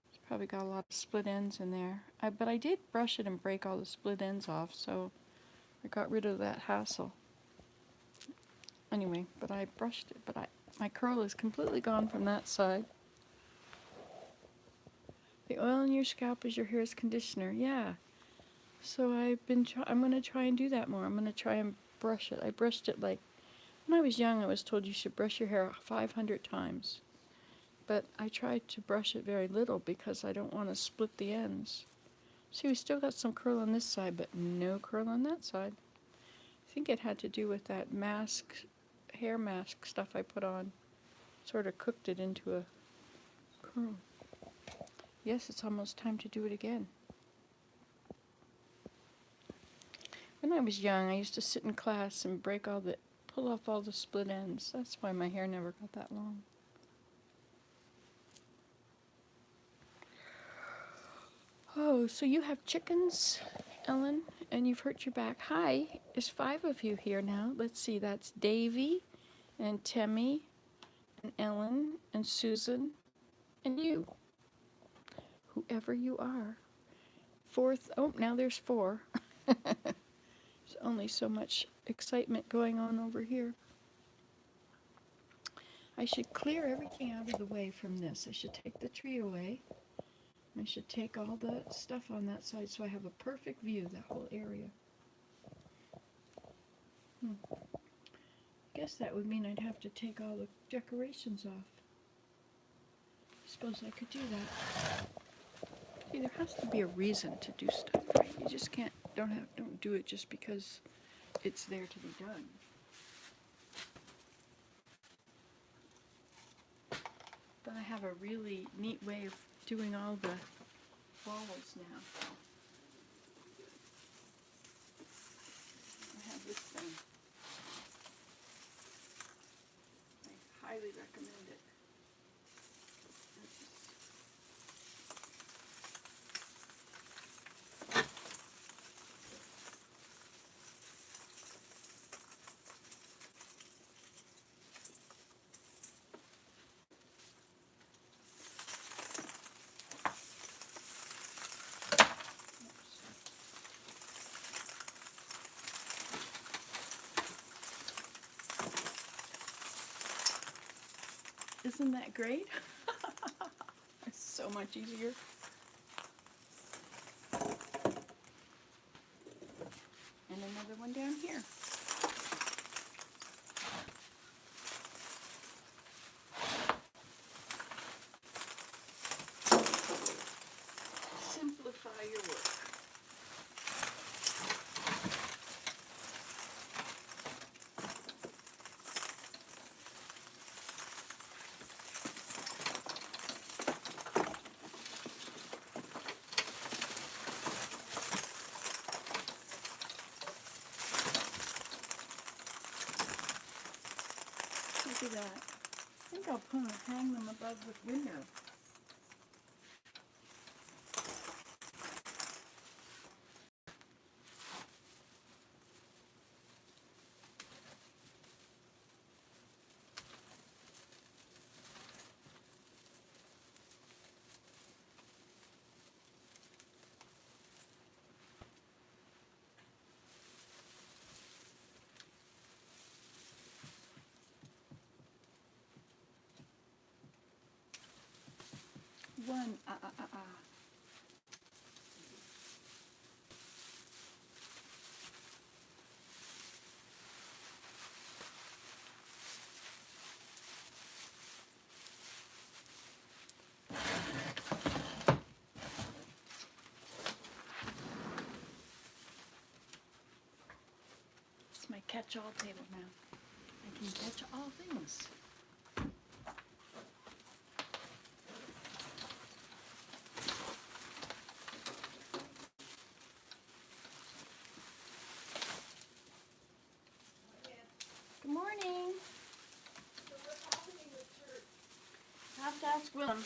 it's probably got a lot of split ends in there. But I did brush it and break all the split ends off, so I got rid of that hassle. Anyway, but I brushed it, but my curl is completely gone from that side. The oil in your scalp is your hair's conditioner. Yeah. So I'm going to try and do that more. I'm going to try and brush it. I brushed it when I was young, I was told you should brush your hair 500 times. But I tried to brush it very little because I don't want to split the ends. See, we still got some curl on this side, but no curl on that side. I think it had to do with that hair mask stuff I put on. Sort of cooked it into a curl. Yes, it's almost time to do it again. When I was young, I used to sit in class and pull off all the split ends. That's why my hair never got that long. Oh, so you have chickens, Ellen, and you've hurt your back. Hi, there's 5 of you here now. Let's see, that's Davy and Temmie and Ellen and Susan and you, whoever you are. Fourth, oh, now there's four. There's only so much excitement going on over here. I should clear everything out of the way from this. I should take the tree away. I should take all the stuff on that side so I have a perfect view of that whole area. I guess that would mean I'd have to take all the decorations off. I suppose I could do that. See, there has to be a reason to do stuff, right? You just don't do it just because it's there to be done. But I have a really neat way of doing all the walls now. I have this thing. I highly recommend it. Isn't that great? It's so much easier. And another one down here. Simplify your work. Look at that. I think I'll hang them above the window. One, It's my catch-all table now. I can catch all things. Good morning. So what's happening with church? Have to ask Willem.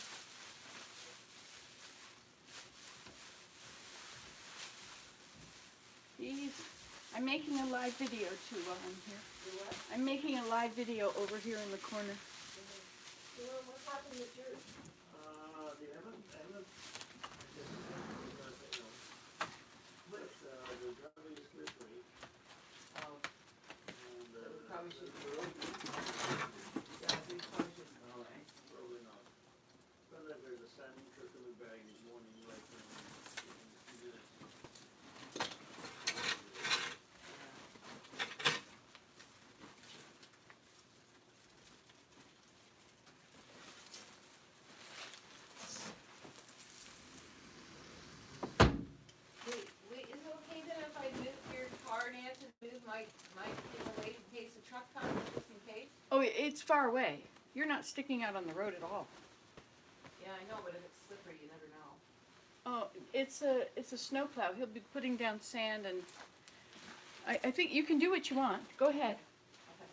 I'm making a live video too while I'm here. You what? I'm making a live video over here in the corner. So what's happening with church? They haven't, but, the driveway is slippery, Oh, and, so we probably should, the road, yeah, we probably should go away. probably not. But like there's a sanding truck in the bag this morning, like, in 2 minutes. Wait, is it okay then if I move your car, Nancy, move my thing away in case the truck comes, just in case? Oh, it's far away. You're not sticking out on the road at all. Yeah, I know, but if it's slippery, you never know. Oh, it's a snowplow. He'll be putting down sand, and I think you can do what you want. Go ahead.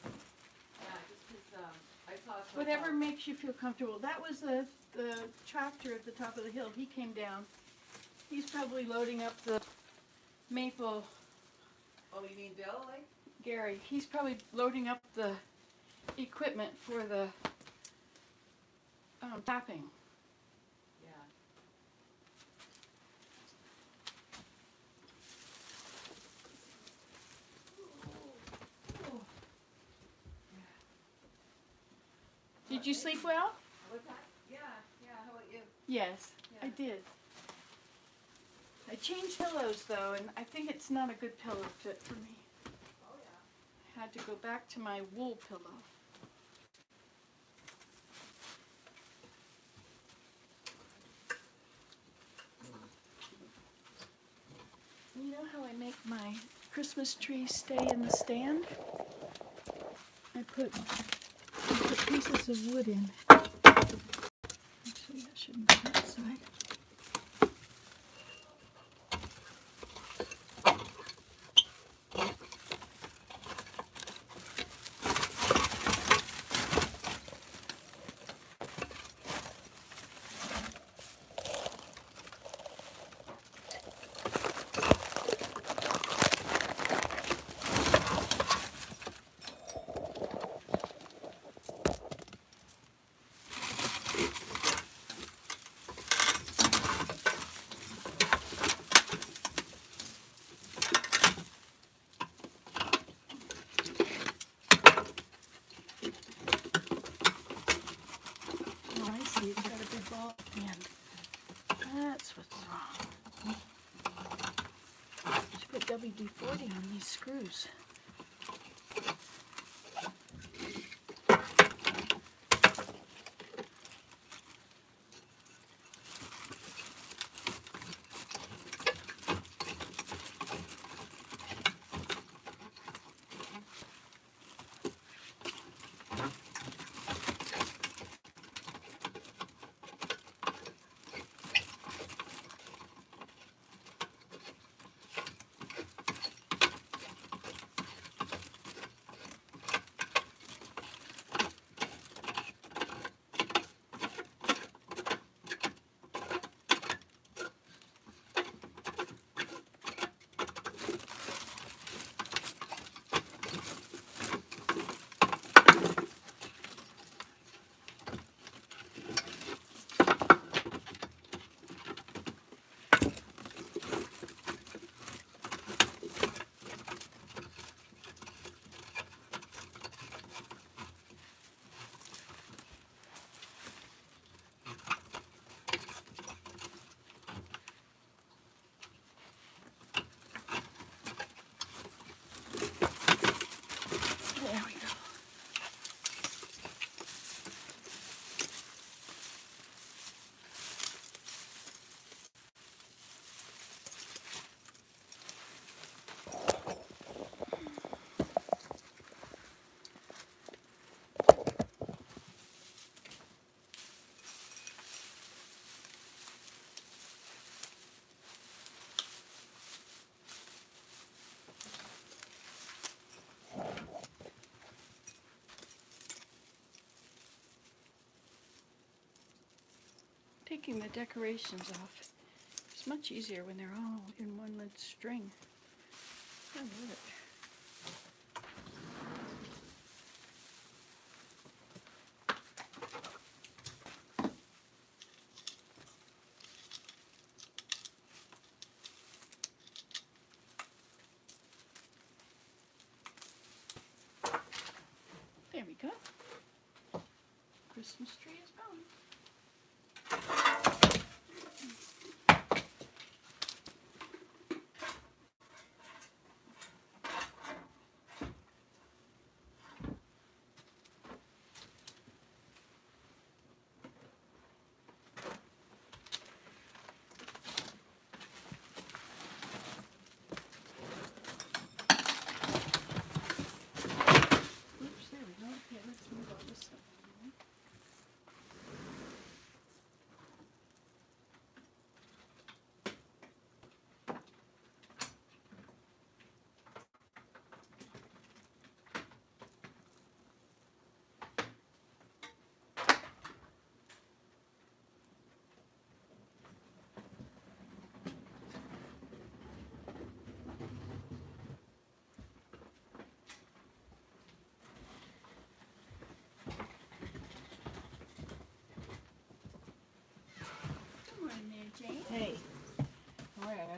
Okay. Yeah, just 'cause, I saw a Whatever snowplow. makes you feel comfortable. That was the tractor at the top of the hill. He came down. He's probably loading up the maple. Oh, you mean Bill, like? Gary, he's probably loading up the equipment for the tapping. Yeah. Did you sleep well? What's that? Yeah, how about you? Yes, I Yeah. did. I changed pillows though, and I think it's not a good pillow fit for me. Oh, yeah. I had to go back to my wool pillow. You know how I make my Christmas tree stay in the stand? I put pieces of wood in. Actually, that shouldn't be that side. Oh, I see. It's got a big ball end. That's what's wrong. Should put WD-40 on these screws. There we go. Taking the decorations off is much easier when they're all in one lit string. I love it. There we go. Christmas tree is gone. Oops, there we go. Okay, let's move all this up.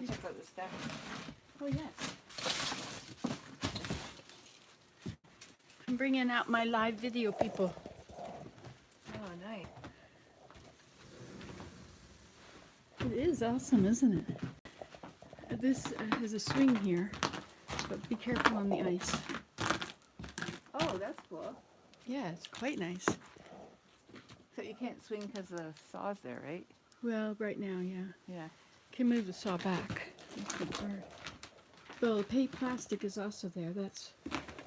can check out the stuff. Oh, yes. I'm bringing out my live video people. Oh, nice. It is awesome, isn't it? This has a swing here, but be careful on the ice. Oh, that's cool. Yeah, it's quite nice. So you can't swing because the saw's there, right? Well, right now, yeah. Yeah. Can move the saw back. That's the part. The plastic is also there. That's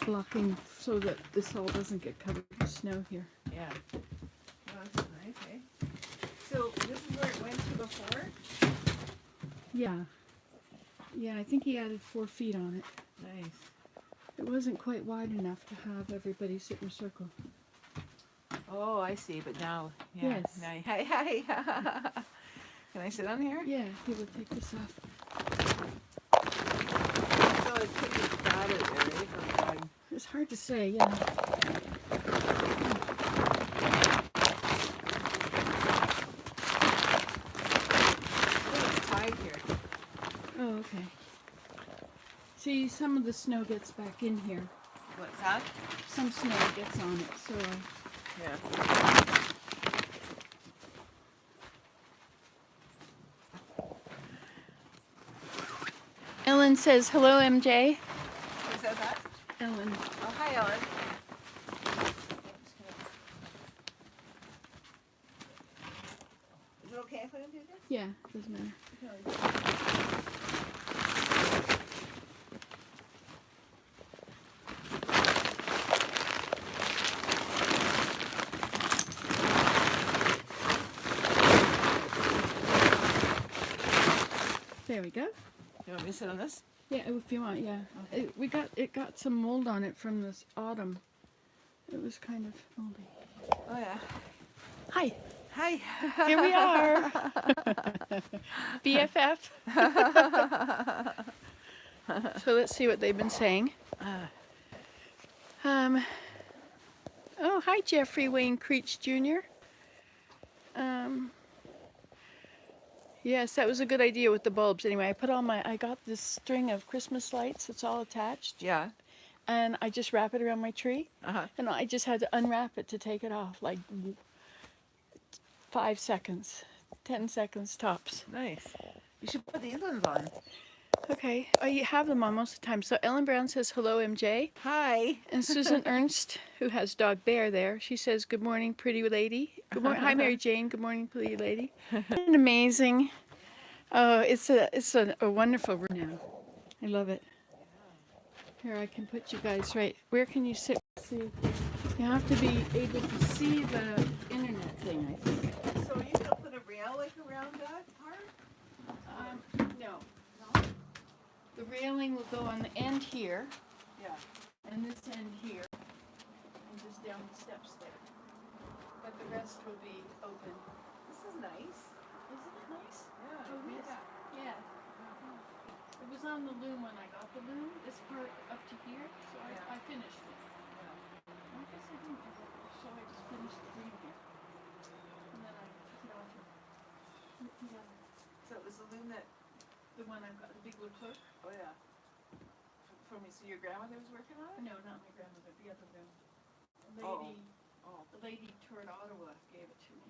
blocking so that the saw doesn't get covered with snow here. Yeah. Oh, that's nice, eh? So this is where it went to before? Yeah. Yeah, I think he added 4 feet on it. Nice. It wasn't quite wide enough to have everybody sit in a circle. Oh, I see, but now, yeah. Yes. Now, hi. Can I sit on here? Yeah, he will take this off. So it's pretty crowded there, eh? For fun. It's hard to say, yeah. It's tied here. Oh, okay. See, some of the snow gets back in here. What's that? Some snow gets on it, so Yeah. Ellen says, hello, MJ. Who said that? Ellen. Oh, hi, Ellen. Is it okay if I don't do this? Yeah, doesn't matter. There we go. You want me to sit on this? Yeah, if you want, yeah. It got some mold on it from this autumn. It was kind of moldy. Oh, yeah. Hi, Hi. here we are. BFF. So let's see what they've been saying. Oh, hi, Jeffrey Wayne Creech Jr. Yes, that was a good idea with the bulbs. Anyway, I got this string of Christmas lights. It's all attached. Yeah. And I just wrap it around my tree. Uh-huh. And I just had to unwrap it to take it off, like 5 seconds, 10 seconds tops. Nice. You should put these ones on. Okay, I have them on most of the time. So Ellen Brown says, hello, MJ. Hi. And Susan Ernst, who has dog Bear there, she says, good morning, pretty lady. Good morning. Hi, Mary Jane. Good morning, pretty lady. Isn't it amazing? Oh, it's a wonderful room now. I love it. Here, I can put you guys right. Where can you sit? See, you have to be able to see the internet thing, I think. So are you going to put a rail like around that part? No. The railing will go on the end here, Yeah. and this end here, and just down the steps there. But the rest will be open. This is nice. Isn't it nice? Yeah. Oh, yes. Yeah. It was on the loom when I got the loom, this part up to here, so I finished it. I guess I didn't do that, so I just finished the loom here. And then I took it off and put it together. So it was the loom that, The one I've got, the big wood cloak. oh yeah. From so your grandmother was working on it? No, not my grandmother, the other loom. The Oh. lady, Oh. the lady toward Ottawa gave it to me.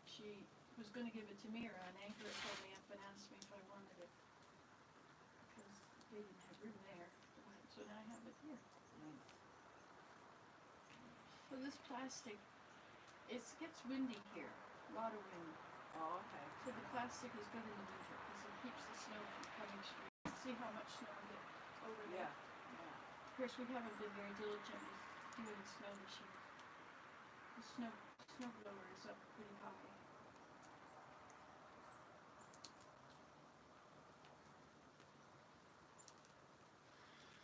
She was going to give it to me, or on Anchor it called me up and asked me if I wanted it. Because they didn't have room there. So now I have it here. Nice. So this plastic, it gets windy here, a lot of wind. Oh, okay. So the plastic is good in the winter because it keeps the snow from coming straight. See how much snow we get over there? Yeah. Of course, we haven't been very diligent with doing snow this year. The snow blower is up pretty high.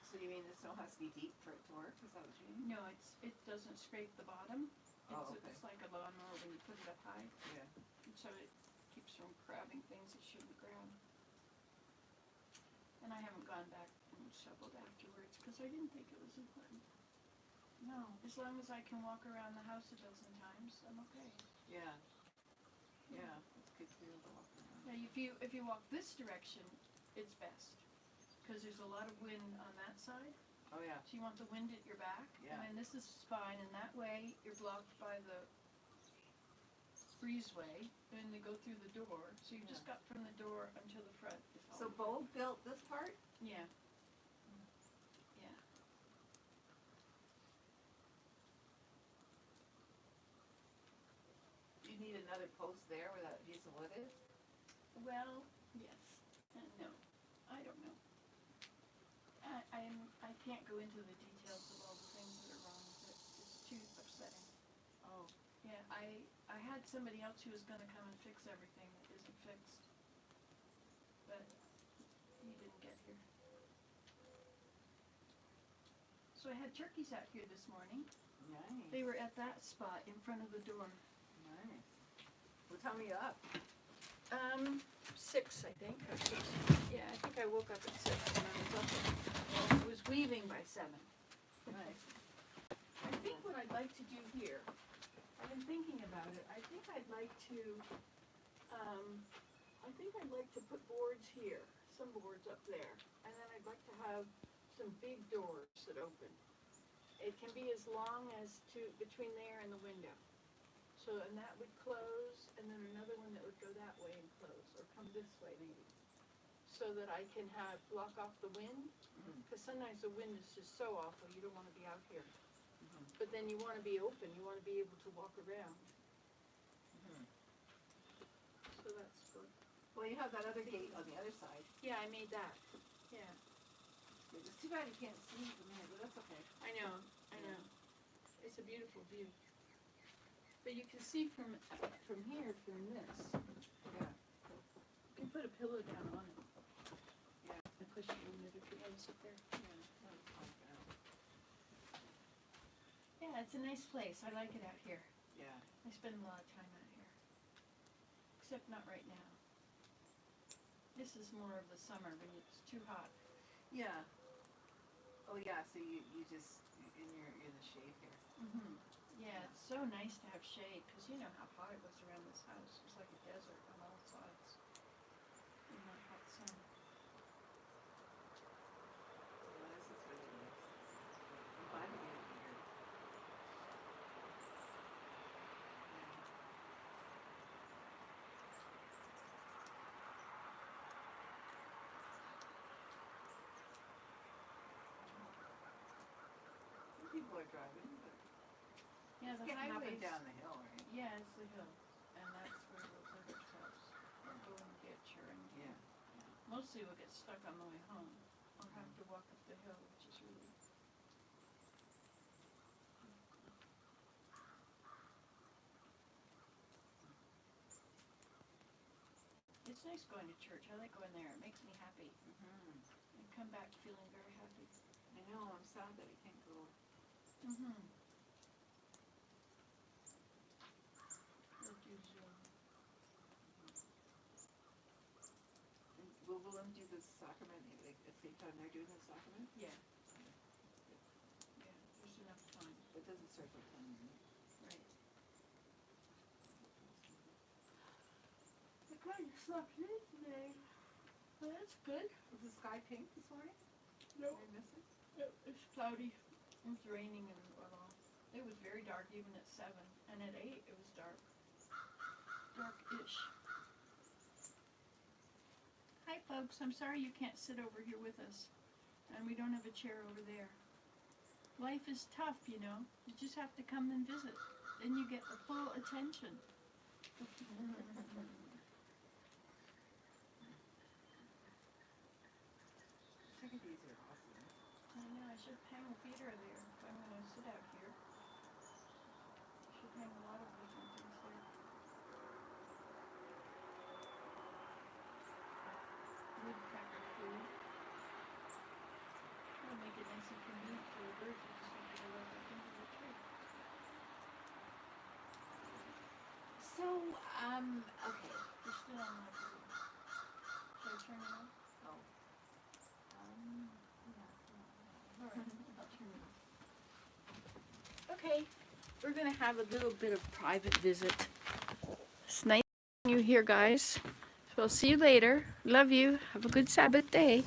So you mean the snow has to be deep for it to work? Is that what you mean? No, it doesn't scrape the bottom. Oh, okay. It's like a lawnmower when you put it up high. Yeah. And so it keeps from grabbing things it shouldn't grab. And I haven't gone back and shoveled afterwards because I didn't think it was important. No, as long as I can walk around the house a dozen times, I'm okay. Yeah. Yeah. It's good to be able to walk around. Now, if you walk this direction, it's best. Because there's a lot of wind on that side, Oh, yeah. so you want the wind at your back. Yeah. And then this is fine, and that way you're blocked by the breezeway, and they go through the door. So you just got from the door until the front. Is all So you- Bo built this part? Yeah. Yeah. Do you need another post there where that piece of wood is? Well, yes and no. I don't know. I can't go into the details of all the things that are wrong with it. It's too upsetting. Oh. Yeah, I had somebody else who was gonna come and fix everything that isn't fixed. But he didn't get here. So I had turkeys out here this morning. Nice. They were at that spot in front of the door. Nice. What time are you up? 6, I think, or 6. Yeah, I think I woke up at 6 and I was up. I was weaving by 7. Nice. I think what I'd like to do here, I've been thinking about it, I think I'd like to put boards here, some boards up there, and then I'd like to have some big doors that open. It can be as long as between there and the window. So, and that would close, and then another one that would go that way and close, or come this way maybe. So that I can block off the wind, because sometimes the wind is just so awful, you don't wanna be out here. But then you wanna be open, you wanna be able to walk around. So that's good. Well, you have that other gate on the other side. Yeah, I made that, yeah. It's too bad you can't see from here, but that's okay. I know. It's a beautiful view. But you can see from here, from this, Yeah. you can put a pillow down on it. Yeah. And push it in it if you want to sit there. Yeah, it's a nice place. I like it out here. Yeah. I spend a lot of time out here. Except not right now. This is more of the summer when it's too hot. Yeah. Oh, yeah, so you just, in the shade here. Yeah, it's so nice to have shade, because you know how hot it was around this house. It was like a desert on all sides in that hot sun. Yeah, this is really nice. I'm glad to get it here. Some people are driving, but Yeah, it's the halfway highways. down the hill, right? Yeah, it's the hill, and that's where we'll live ourselves. Or go and get and Yeah. mostly we'll get stuck on the way home. I'll have to walk up the hill, which is really. It's nice going to church. I like going there. It makes me happy. I come back feeling very happy. I know, I'm sad that I can't go. We'll do Zoom. And will Willem do the sacrament like, at the same time they're doing the sacrament? Yeah. Yeah, there's enough time. It doesn't start till 10, right? Right. I kind of slept in today. Well, that's good. Was the sky pink this morning? No. Did I miss it? It's cloudy. It's raining and all. It was very dark even at 7, and at 8 it was dark. Dark-ish. Hi folks, I'm sorry you can't sit over here with us. And we don't have a chair over there. Life is tough, you know. You just have to come and visit. Then you get the full attention. Chickadees are awesome. I know, I should hang a feeder there if I'm gonna sit out here. I should hang a lot of different things there. Woodpecker food. That'll make it nice and convenient for the birds, they just have to go right back into the tree. So, okay. You're still on my food. Should I turn it on? Oh. Alright, I'll turn it on. Okay, we're gonna have a little bit of private visit. It's nice seeing you here, guys. So I'll see you later. Love you. Have a good Sabbath day.